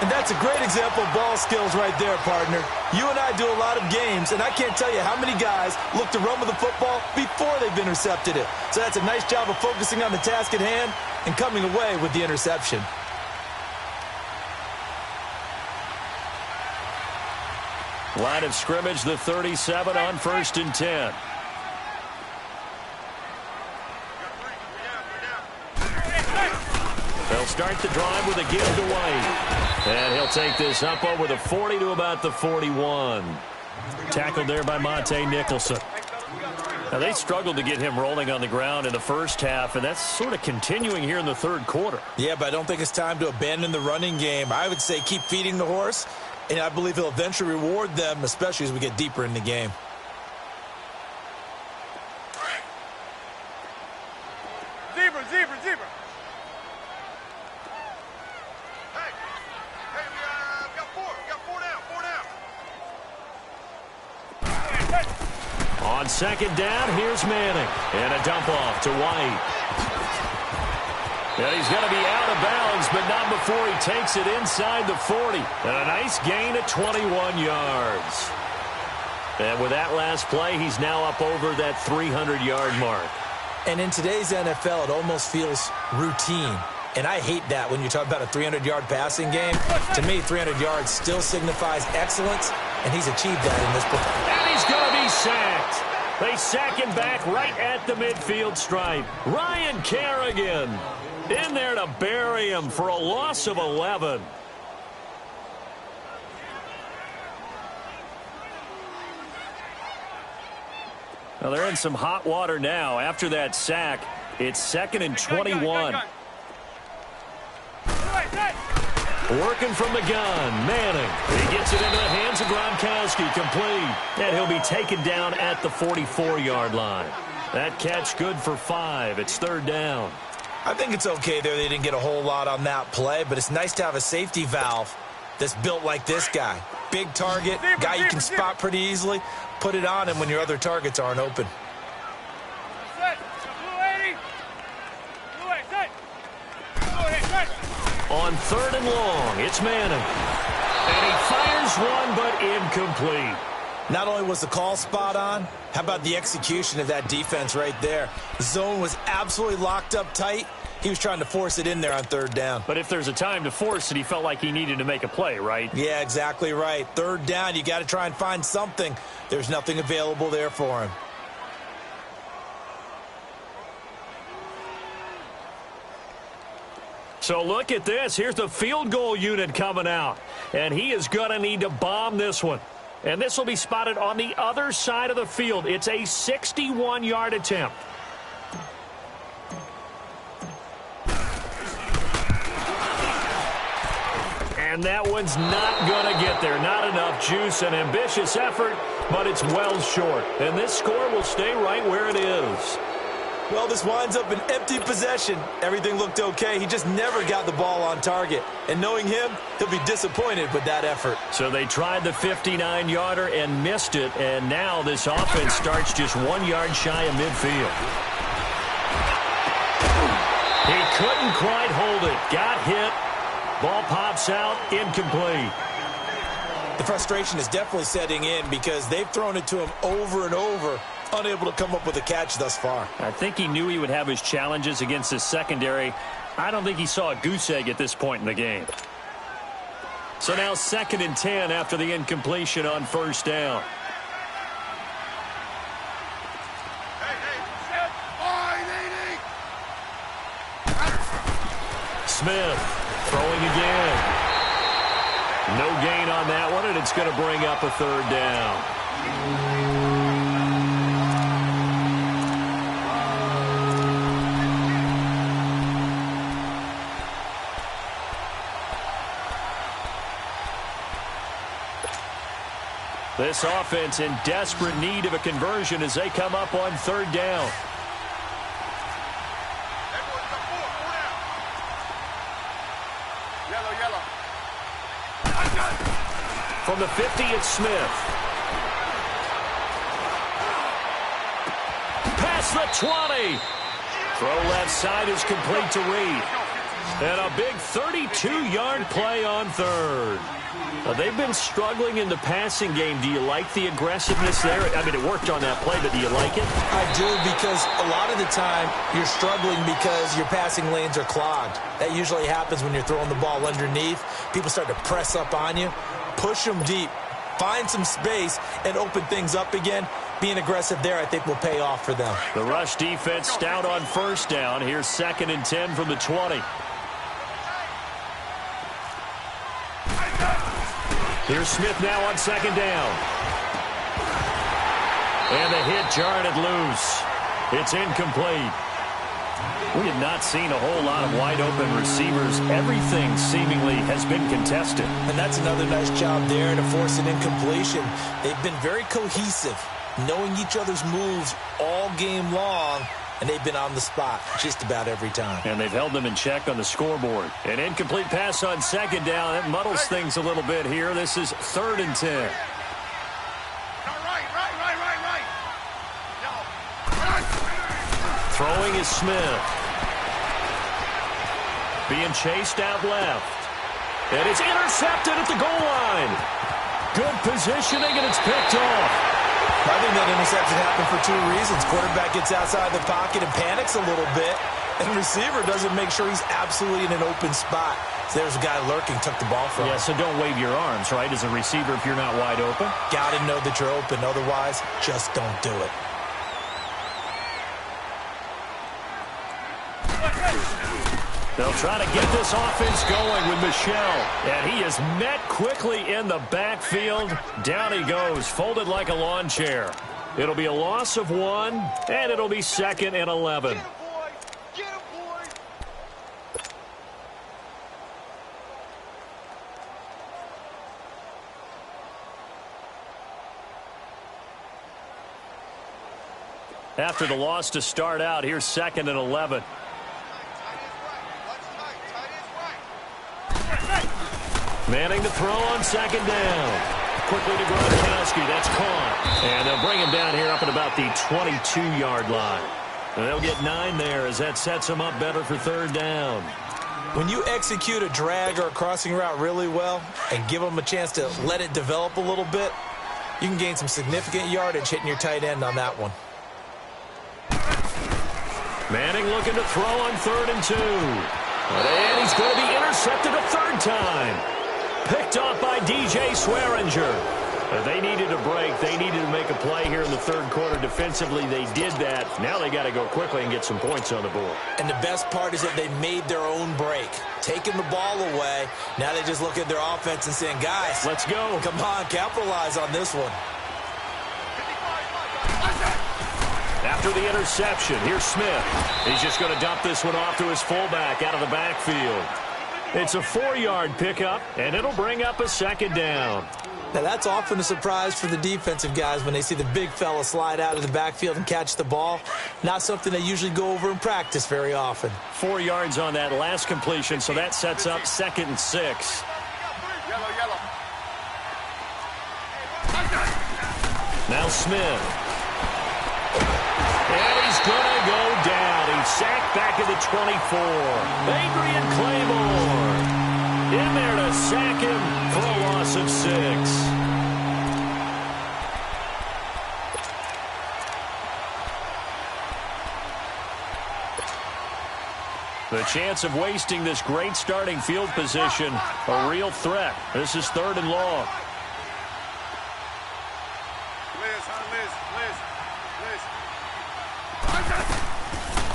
And that's a great example of ball skills right there, partner. You and I do a lot of games, and I can't tell you how many guys look to run with the football before they've intercepted it. So that's a nice job of focusing on the task at hand and coming away with the interception. Line of scrimmage, the 37 on 1st and 10. start the drive with a give to White. And he'll take this up over the 40 to about the 41. Tackled there by Monte Nicholson. Now, they struggled to get him rolling on the ground in the first half, and that's sort of continuing here in the third quarter. Yeah, but I don't think it's time to abandon the running game. I would say keep feeding the horse, and I believe he'll eventually reward them, especially as we get deeper in the game. Zebra. Hey, we got four down. On second down, here's Manning. And a dump off to White. And he's going to be out of bounds, but not before he takes it inside the 40. And a nice gain of 21 yards. And with that last play, he's now up over that 300-yard mark. And in today's NFL, it almost feels routine. And I hate that when you talk about a 300-yard passing game. To me, 300 yards still signifies excellence, and he's achieved that in this performance. And he's going to be sacked. They sack him back right at the midfield stripe. Ryan Kerrigan in there to bury him for a loss of 11. Well, they're in some hot water now. After that sack, it's 2nd and 21. Working from the gun, Manning. He gets it into the hands of Gronkowski, complete. And he'll be taken down at the 44-yard line. That catch good for 5. It's 3rd down. I think it's okay there. They didn't get a whole lot on that play, but it's nice to have a safety valve that's built like this guy. Big target, guy you can spot pretty easily. Put it on him when your other targets aren't open. On 3rd and long, it's Manning. And he fires one, but incomplete. Not only was the call spot on, how about the execution of that defense right there? The zone was absolutely locked up tight. He was trying to force it in there on 3rd down. But if there's a time to force it, he felt like he needed to make a play, right? Yeah, exactly right. 3rd down, you got to try and find something. There's nothing available there for him. So look at this. Here's the field goal unit coming out. And he is going to need to bomb this one. And this will be spotted on the other side of the field. It's a 61-yard attempt. And that one's not going to get there. Not enough juice. An ambitious effort, but it's well short. And this score will stay right where it is. Well, this winds up an empty possession. Everything looked okay. He just never got the ball on target. And knowing him, he'll be disappointed with that effort. So they tried the 59-yarder and missed it. And now this offense starts just 1 yard shy of midfield. He couldn't quite hold it. Got hit. Ball pops out. Incomplete. The frustration is definitely setting in because they've thrown it to him over and over, unable to come up with a catch thus far. I think he knew he would have his challenges against his secondary. I don't think he saw a goose egg at this point in the game. So now 2nd and 10 after the incompletion on 1st down. Smith throwing again. No gain on that one, and it's going to bring up a 3rd down. This offense in desperate need of a conversion as they come up on 3rd down. From the 50, it's Smith. Past the 20. Throw left side is complete to Reed. And a big 32-yard play on 3rd. They've been struggling in the passing game. Do you like the aggressiveness there? I mean, it worked on that play, but do you like it? I do, because a lot of the time you're struggling because your passing lanes are clogged. That usually happens when you're throwing the ball underneath. People start to press up on you. Push them deep. Find some space and open things up again. Being aggressive there, I think, will pay off for them. The rush defense stout on 1st down. Here's 2nd and 10 from the 20. Here's Smith now on second down. And the hit jarred it loose. It's incomplete. We have not seen a whole lot of wide-open receivers. Everything seemingly has been contested. And that's another nice job there to force an incompletion. They've been very cohesive, knowing each other's moves all game long, and they've been on the spot just about every time. And they've held them in check on the scoreboard. An incomplete pass on second down. That muddles things a little bit here. This is 3rd and 10. Throwing is Smith. Being chased out left. And it's intercepted at the goal line. Good positioning, and it's picked off. I think that interception happened for 2 reasons. Quarterback gets outside the pocket and panics a little bit, and receiver doesn't make sure he's absolutely in an open spot. So there's a guy lurking, took the ball from him. Yeah, so don't wave your arms, right, as a receiver if you're not wide open. Got to know that you're open. Otherwise, just don't do it. They'll try to get this offense going with Michel. And he is met quickly in the backfield. Down he goes, folded like a lawn chair. It'll be a loss of 1, and it'll be 2nd and 11. Get him, boy. After the loss to start out, here's 2nd and 11. Manning to throw on second down. Quickly to Gronkowski. That's caught. And they'll bring him down here up at about the 22-yard line. And they'll get 9 there as that sets them up better for 3rd down. When you execute a drag or a crossing route really well and give them a chance to let it develop a little bit, you can gain some significant yardage hitting your tight end on that one. Manning looking to throw on 3rd and 2. And he's going to be intercepted a 3rd time. Picked off by DJ Swearinger. They needed a break. They needed to make a play here in the 3rd quarter. Defensively, they did that. Now they got to go quickly and get some points on the board. And the best part is that they made their own break. Taking the ball away. Now they just look at their offense and saying, guys, let's go. Come on, capitalize on this one. After the interception, here's Smith. He's just going to dump this one off to his fullback out of the backfield. It's a 4-yard pickup, and it'll bring up a 2nd down. Now, that's often a surprise for the defensive guys when they see the big fella slide out of the backfield and catch the ball. Not something they usually go over in practice very often. 4 yards on that last completion, so that sets up 2nd and 6. Now Smith. And he's going to go down. He's sacked back at the 24. Adrian Claymore in there to sack him for a loss of 6. The chance of wasting this great starting field position, a real threat. This is 3rd and long.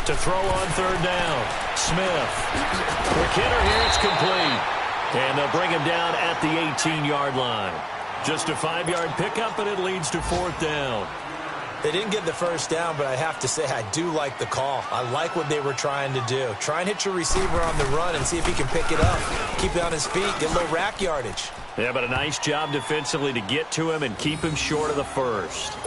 To throw on 3rd down. Smith. McKinnon here, it's complete. And they'll bring him down at the 18-yard line. Just a 5-yard pickup, and it leads to 4th down. They didn't get the first down, but I have to say I do like the call. I like what they were trying to do. Try and hit your receiver on the run and see if he can pick it up. Keep it on his feet, get a little rack yardage. Yeah, but a nice job defensively to get to him and keep him short of the first.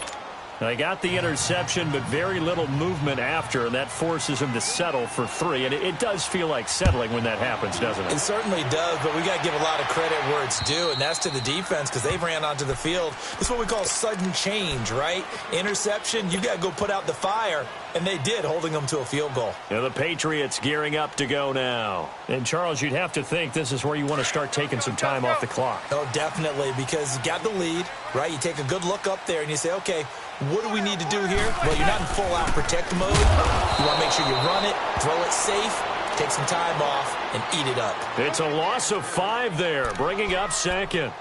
They got the interception, but very little movement after, and that forces him to settle for 3. And it does feel like settling when that happens, doesn't it? It certainly does, but we got to give a lot of credit where it's due, and that's to the defense because they ran onto the field. This is what we call sudden change, right? Interception, you got to go put out the fire, and they did, holding them to a field goal. Yeah, the Patriots gearing up to go now. And, Charles, you'd have to think this is where you want to start taking some time off the clock. Oh, definitely, because you got the lead, right? You take a good look up there, and you say, okay, what do we need to do here? Well, you're not in full-out protect mode. You want to make sure you run it, throw it safe, take some time off, and eat it up. It's a loss of 5 there, bringing up 2nd.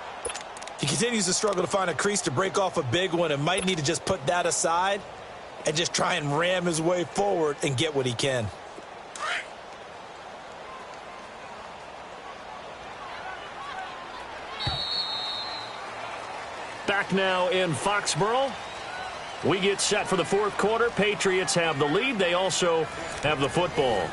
He continues to struggle to find a crease to break off a big one and might need to just put that aside and just try and ram his way forward and get what he can. back now in Foxborough. We get set for the fourth quarter. Patriots have the lead. They also have the football.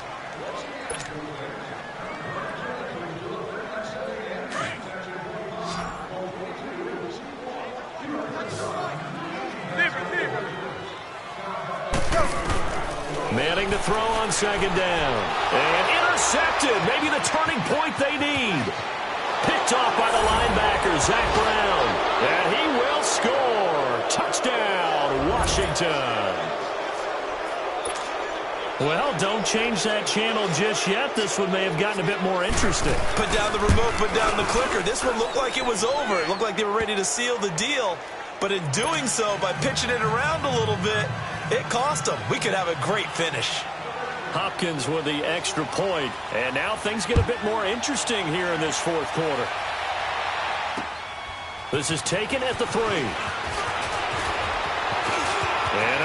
Manning to throw on second down. And intercepted. Maybe the turning point they need. Picked off by the linebacker, Zach Brown. And he will score. Touchdown, Washington. Well, don't change that channel just yet. This one may have gotten a bit more interesting. Put down the remote, put down the clicker. This one looked like it was over. It looked like they were ready to seal the deal. But in doing so, by pitching it around a little bit, it cost them. We could have a great finish. Hopkins with the extra point. And now things get a bit more interesting here in this fourth quarter. This is taken at the 3. And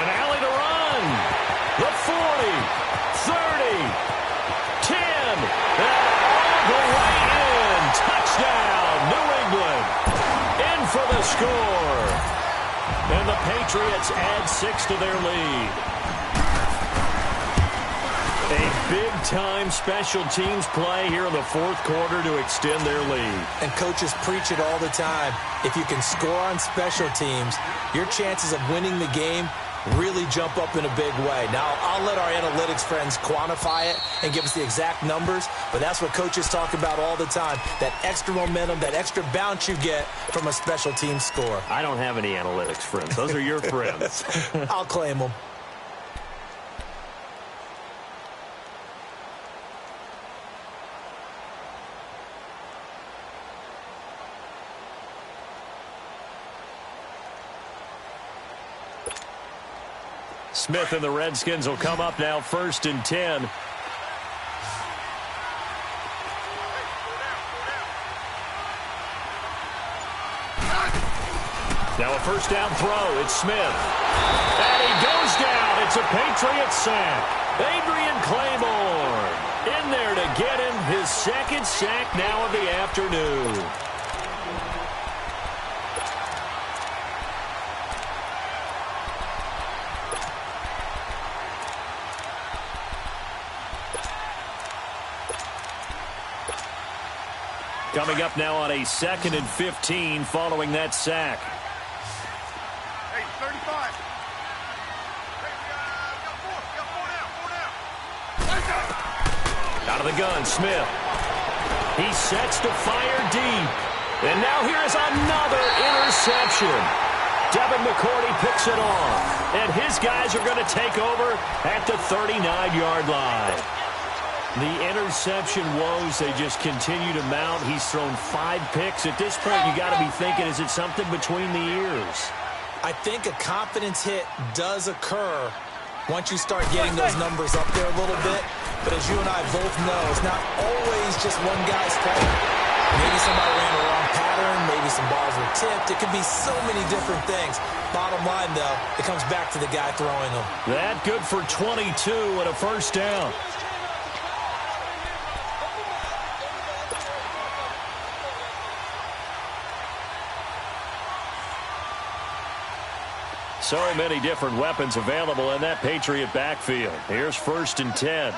an alley to run. The 40, 30, 10, and all the way in. Touchdown, New England. In for the score. And the Patriots add 6 to their lead. A big-time special teams play here in the fourth quarter to extend their lead. And coaches preach it all the time. If you can score on special teams, your chances of winning the game really jump up in a big way. Now, I'll let our analytics friends quantify it and give us the exact numbers, but that's what coaches talk about all the time, that extra momentum, that extra bounce you get from a special team score. I don't have any analytics friends. Those are your friends. I'll claim them. Smith and the Redskins will come up now, 1st and 10. Now a first down throw. It's Smith. And he goes down. It's a Patriot sack. Adrian Claiborne in there to get him his second sack now of the afternoon. Coming up now on a 2nd and 15 following that sack. Hey, 35. Out of the gun, Smith. He sets to fire deep. And now here's another interception. Devin McCourty picks it off. And his guys are going to take over at the 39-yard line. The interception woes, they just continue to mount. He's thrown 5 picks. At this point, you got to be thinking, is it something between the ears? I think a confidence hit does occur once you start getting those numbers up there a little bit. But as you and I both know, it's not always just one guy's fault. Maybe somebody ran a wrong pattern. Maybe some balls were tipped. It could be so many different things. Bottom line, though, it comes back to the guy throwing them. That good for 22 and a first down. So many different weapons available in that Patriot backfield. Here's 1st and 10.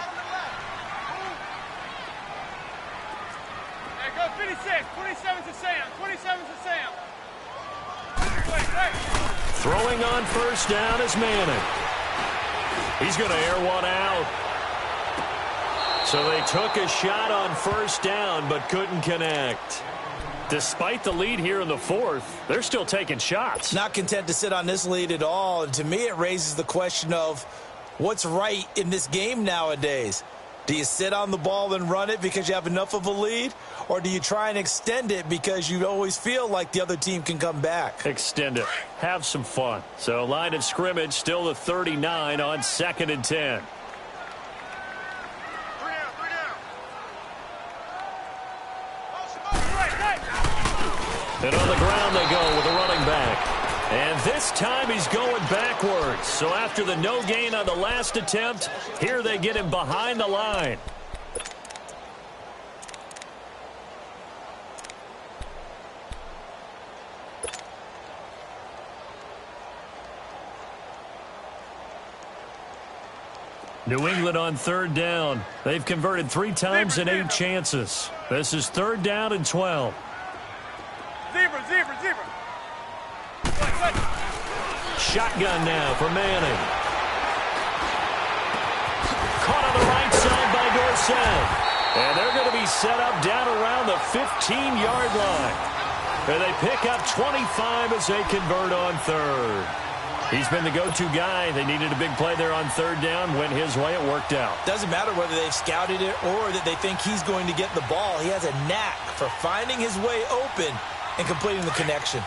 Hey, go 56. 27's a Sam. 27's a Sam. Wait. Throwing on first down is Manning. He's going to air one out. So they took a shot on first down but couldn't connect. Despite the lead here in the fourth, they're still taking shots. Not content to sit on this lead at all. And to me, it raises the question of what's right in this game nowadays. Do you sit on the ball and run it because you have enough of a lead? Or do you try and extend it because you always feel like the other team can come back? Extend it. Have some fun. So line of scrimmage still the 39 on 2nd and 10. And on the ground they go with a running back. And this time he's going backwards. So after the no gain on the last attempt, here they get him behind the line. New England on third down. They've converted 3 times in 8 chances. This is 3rd down and 12. Zebra. Shotgun now for Manning. Caught on the right side by Dorsett. And they're going to be set up down around the 15-yard line. And they pick up 25 as they convert on 3rd. He's been the go-to guy. They needed a big play there on 3rd down. Went his way. It worked out. Doesn't matter whether they've scouted it or that they think he's going to get the ball. He has a knack for finding his way open and completing the connection.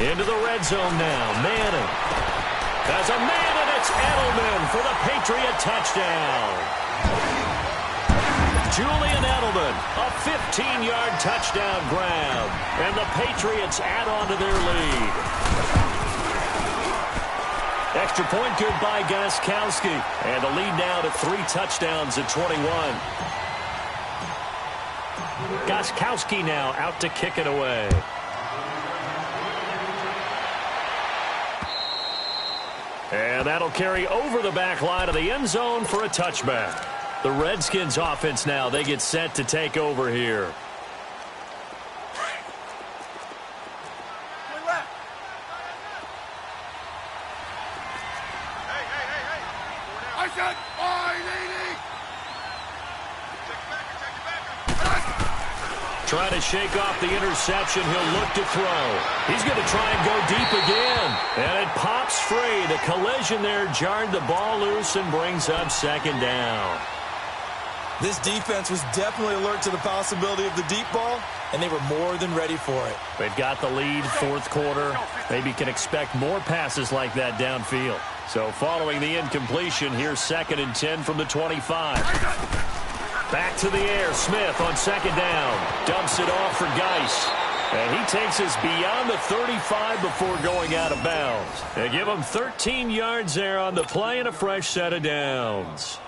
Into the red zone now. Manning. Has a man, and it's Edelman for the Patriot touchdown. Julian Edelman, a 15-yard touchdown grab. And the Patriots add on to their lead. Extra point good by Gostkowski. And the lead now to 3 touchdowns at 21. Gostkowski now out to kick it away. And that'll carry over the back line of the end zone for a touchback. The Redskins offense now, they get set to take over here. I said 580. Trying to shake off the interception. He'll look to throw. He's going to try and go deep again. And it pops free. The collision there jarred the ball loose and brings up 2nd down. This defense was definitely alert to the possibility of the deep ball, and they were more than ready for it. They've got the lead 4th quarter. Maybe can expect more passes like that downfield. So following the incompletion, here's 2nd and 10 from the 25. Back to the air. Smith on 2nd down. Dumps it off for Geis. And he takes us beyond the 35 before going out of bounds. They give him 13 yards there on the play and a fresh set of downs.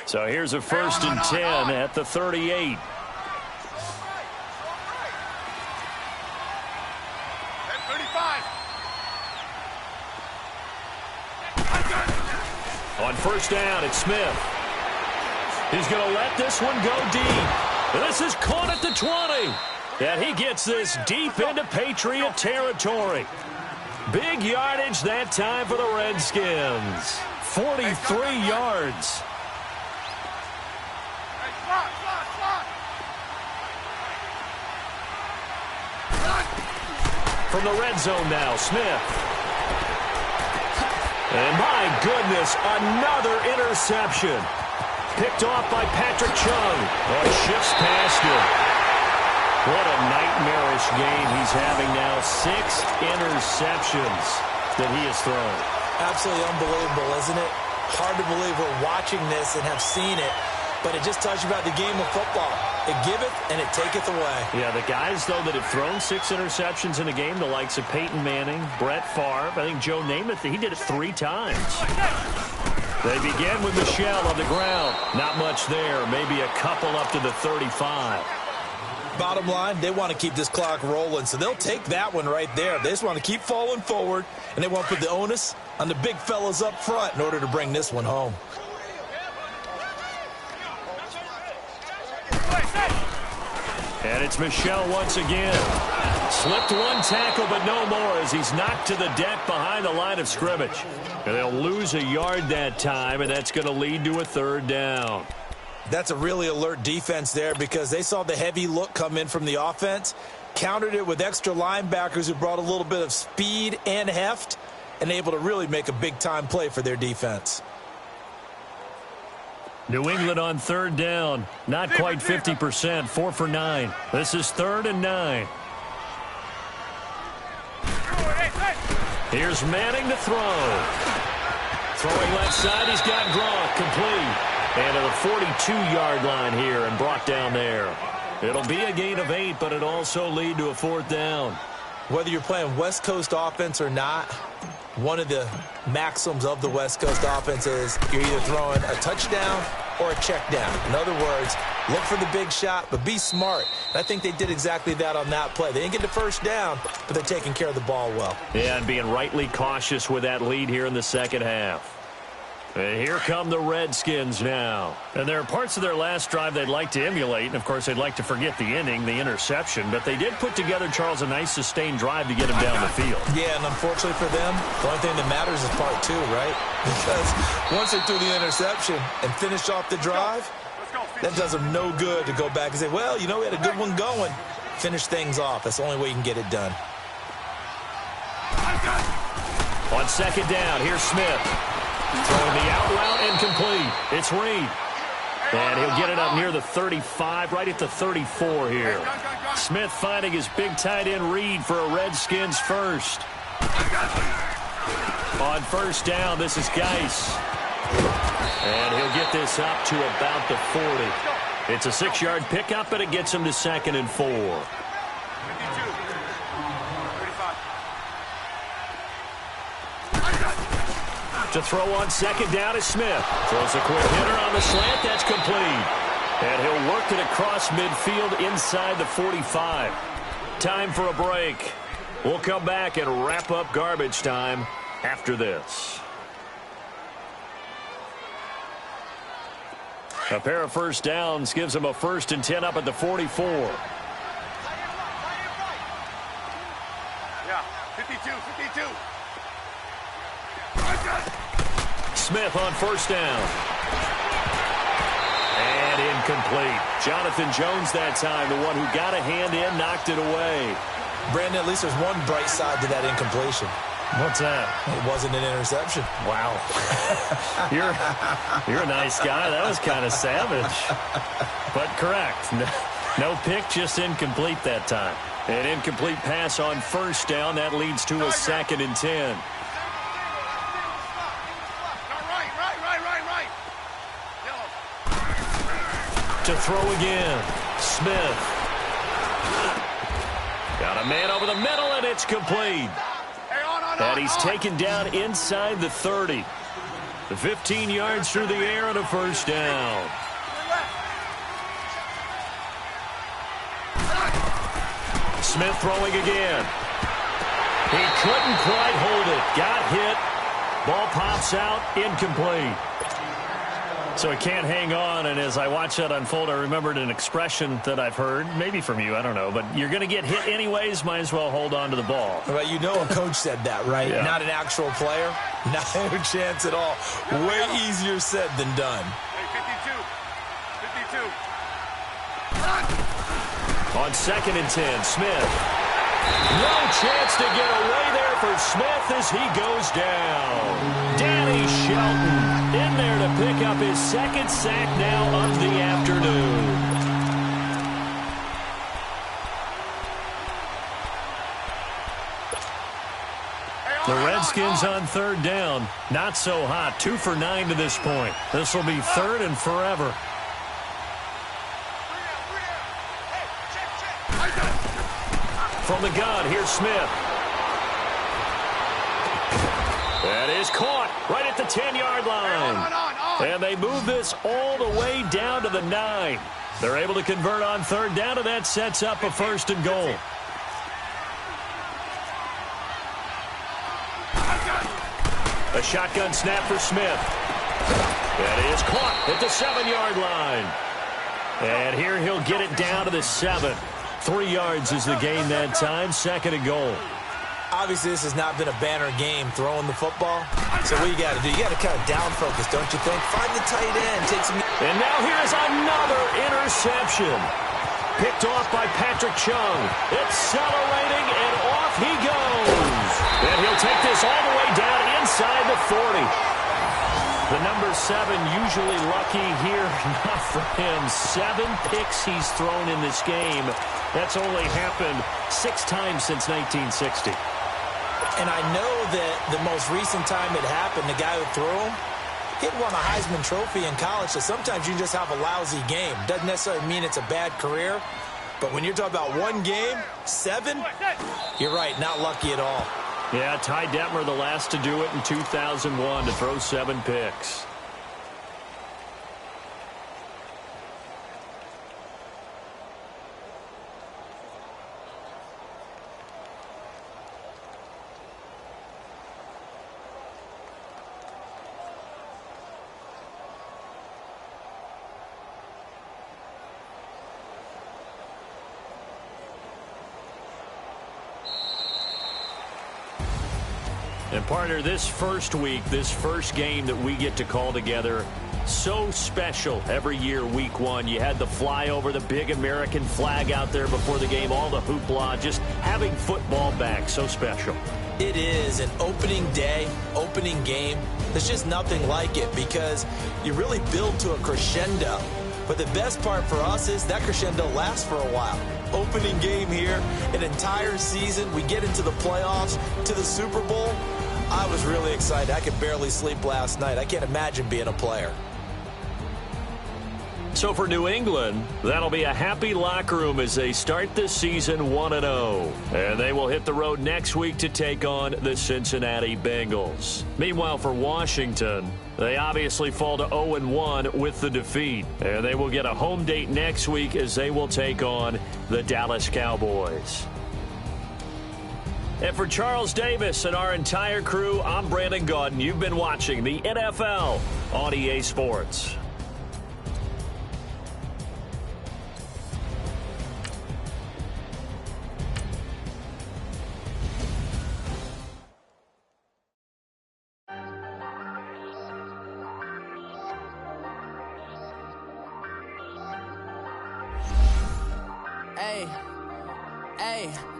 So here's a 1st and 10 at the 38. On 1st down, it's Smith. He's going to let this one go deep. This is caught at the 20. And he gets this deep into Patriot territory. Big yardage that time for the Redskins. 43 yards. From the red zone now, Smith. And my goodness, another interception. Picked off by Patrick Chung. Oh, it shifts past him. What a nightmarish game he's having now. 6 interceptions that he has thrown. Absolutely unbelievable, isn't it? Hard to believe we're watching this and have seen it, but it just tells you about the game of football. It giveth and it taketh away. Yeah, the guys, though, that have thrown 6 interceptions in a game, the likes of Peyton Manning, Brett Favre, I think Joe Namath, he did it 3 times. They begin with Michel on the ground. Not much there, maybe a couple up to the 35. Bottom line, they want to keep this clock rolling, so they'll take that one right there. They just want to keep falling forward, and they want to put the onus on the big fellas up front in order to bring this one home. And it's Michel once again. Slipped one tackle, but no more as he's knocked to the deck behind the line of scrimmage. And they'll lose a yard that time, and that's going to lead to a 3rd down. That's a really alert defense there because they saw the heavy look come in from the offense, countered it with extra linebackers who brought a little bit of speed and heft, and able to really make a big-time play for their defense. New England on 3rd down. Not quite 50%. 4 for 9. This is 3rd and 9. Here's Manning to throw. Throwing left side, he's got Gronk complete. And to the 42-yard line here and brought down there. It'll be a gain of 8, but it also lead to a 4th down. Whether you're playing West Coast offense or not, One of the maxims of the West Coast offense is you're either throwing a touchdown or a check down. In other words, look for the big shot, but be smart. And I think they did exactly that on that play. They didn't get the first down, but they're taking care of the ball well. Yeah, and being rightly cautious with that lead here in the second half. And here come the Redskins now. And there are parts of their last drive they'd like to emulate. And, of course, they'd like to forget the inning, the interception. But they did put together, Charles, a nice sustained drive to get him down the field. Yeah, and unfortunately for them, the only thing that matters is part two, right? Because once they threw the interception and finished off the drive, that does them no good to go back and say, well, you know, we had a good one going. Finish things off. That's the only way you can get it done. On second down, here's Smith. Throwing the out route incomplete. It's Reed. And he'll get it up near the 35, right at the 34 here. Smith finding his big tight end Reed for a Redskins first. On first down, this is Geis. And he'll get this up to about the 40. It's a 6-yard pickup, and it gets him to 2nd and 4. To throw on second down is Smith. Throws a quick hitter on the slant. That's complete. And he'll work it across midfield inside the 45. Time for a break. We'll come back and wrap up garbage time after this. A pair of first downs gives him a 1st and 10 up at the 44. Yeah, 52, 52. Smith on first down. And incomplete. Jonathan Jones that time, the one who got a hand in, knocked it away. Brandon, at least there's one bright side to that incompletion. What's that? It wasn't an interception. Wow. You're a nice guy. That was kind of savage. But correct. No pick, just incomplete that time. An incomplete pass on first down. That leads to a 2nd and 10. To throw again. Smith. Got a man over the middle, and it's complete. And he's taken down inside the 30. The 15 yards through the air and a first down. Smith throwing again. He couldn't quite hold it. Got hit. Ball pops out. Incomplete. So it can't hang on, and as I watch that unfold, I remembered an expression that I've heard, maybe from you, I don't know, but you're going to get hit anyways, might as well hold on to the ball. Well, you know a coach said that, right? Yeah. Not an actual player. Not a chance at all. Way easier said than done. Hey, 52. 52. On 2nd and 10, Smith. No chance to get away there for Smith as he goes down. Danny Shelton in there to pick up his 2nd sack now of the afternoon. The Redskins on 3rd down. Not so hot. 2 for 9 to this point. This will be 3rd and forever. From the gun, here's Smith. That is caught right at the 10-yard line. And they move this all the way down to the 9. They're able to convert on 3rd down, and that sets up a 1st and goal. A shotgun snap for Smith. That is caught at the 7-yard line. And here he'll get it down to the 7. 3 yards is the gain that time. 2nd and goal. Obviously, this has not been a banner game throwing the football. So what you got to do, you got to kind of down focus, don't you think? Find the tight end. Take some. And now here's another interception. Picked off by Patrick Chung. Accelerating, and off he goes. And he'll take this all the way down inside the 40. The number 7 usually lucky here. Not for him. 7 picks he's thrown in this game. That's only happened 6 times since 1960. And I know that the most recent time it happened, the guy who threw him, he won a Heisman Trophy in college. So sometimes you just have a lousy game. Doesn't necessarily mean it's a bad career. But when you're talking about one game, 7, you're right, not lucky at all. Yeah, Ty Detmer, the last to do it in 2001, to throw 7 picks. And partner, this first week, this first game that we get to call together, so special every year, week 1. You had the flyover, the big American flag out there before the game, all the hoopla, just having football back, so special. It is an opening day, opening game. There's just nothing like it because you really build to a crescendo. But the best part for us is that crescendo lasts for a while. Opening game here, an entire season. We get into the playoffs, to the Super Bowl. I was really excited. I could barely sleep last night. I can't imagine being a player. So for New England, that'll be a happy locker room as they start this season 1-0. And they will hit the road next week to take on the Cincinnati Bengals. Meanwhile, for Washington, they obviously fall to 0-1 with the defeat. And they will get a home date next week as they will take on the Dallas Cowboys. And for Charles Davis and our entire crew, I'm Brandon Gaudin. You've been watching the NFL on EA Sports.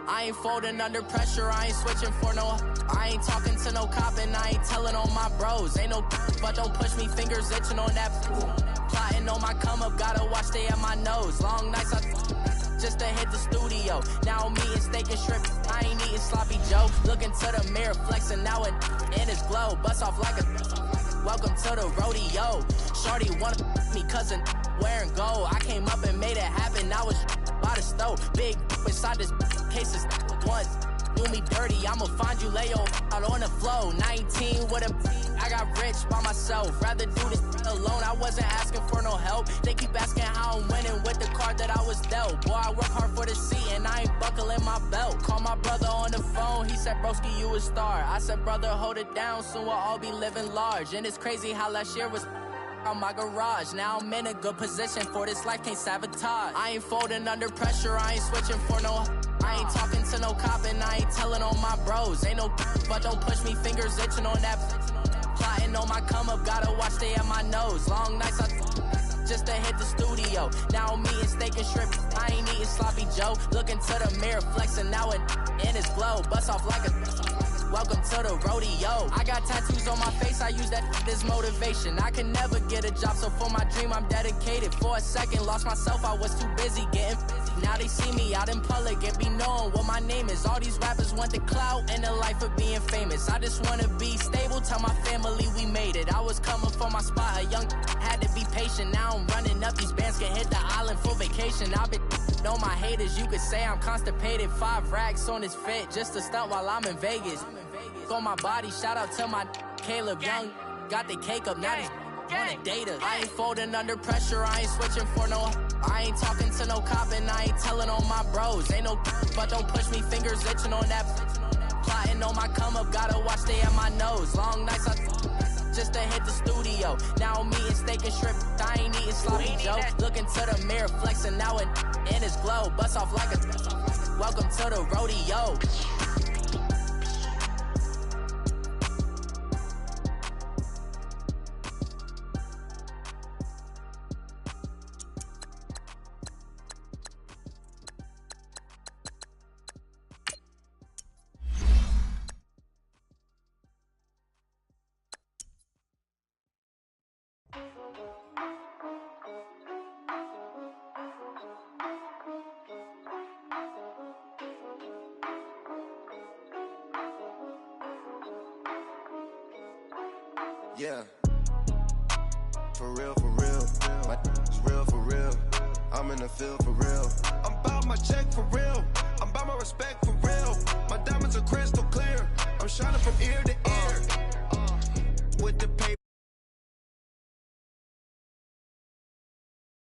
I ain't folding under pressure, I ain't switching for no. I ain't talking to no cop and I ain't telling on my bros. Ain't no but don't push me, fingers itching on that. Plotting on my come up, gotta watch stay at my nose. Long nights just to hit the studio. Now I'm eating steak and shrimp, I ain't eating sloppy Joe. Looking to the mirror, flexing now and in his glow. Bust off like a welcome to the rodeo. Shorty wanna me cousin wearing gold. I came up and made it happen, I was by the stove. Big inside this cases once. Do me dirty, I'ma find you, lay your out on the floor. 19 with a I got rich by myself. Rather do this alone, I wasn't asking for no help. They keep asking how I'm winning with the card that I was dealt. Boy, I work hard for the seat and I ain't buckling my belt. Call my brother on the phone, he said, broski, you a star. I said, brother, hold it down, soon we'll all be living large. And it's crazy how last year was on my garage. Now I'm in a good position for this life, can't sabotage. I ain't folding under pressure, I ain't switching for no. I ain't talking to no cop and I ain't telling on my bros. Ain't no but don't push me, fingers itching on that. Plotting on my come up, gotta watch stay at my nose. Long nights just to hit the studio. Now I'm eating steak and shrimp, I ain't eating sloppy Joe. Looking to the mirror, flexing now and in his glow. Bust off like a welcome to the rodeo. I got tattoos on my face, I use that as motivation. I can never get a job, so for my dream I'm dedicated. For a second, lost myself, I was too busy getting busy. Now they see me out in public and be knowing what my name is. All these rappers want the clout and the life of being famous. I just wanna be stable, tell my family we made it. I was coming for my spot, a young had to be patient. Now I'm running up, these bands can hit the island for vacation. I've been know my haters, you could say I'm constipated. 5 racks on his fit, just to stunt while I'm in Vegas. On my body, shout out to my Caleb Young. Got the cake up, now he's wanna date us. I ain't folding under pressure, I ain't switching for no. I ain't talking to no cop and I ain't telling on my bros. Ain't no but don't push me, fingers itching on that. Plotting on my come up, gotta watch stay at my nose. Long nights just to hit the studio. Now I'm eating steak and shrimp, I ain't eating sloppy Joe. Looking to the mirror, flexing now and in his glow. Bust off like a welcome to the rodeo. Yeah, for real, my is real for real. I'm in the field for real. I'm about about my check for real. I'm about my respect for real. My diamonds are crystal clear. I'm shining from ear to ear. With the paper.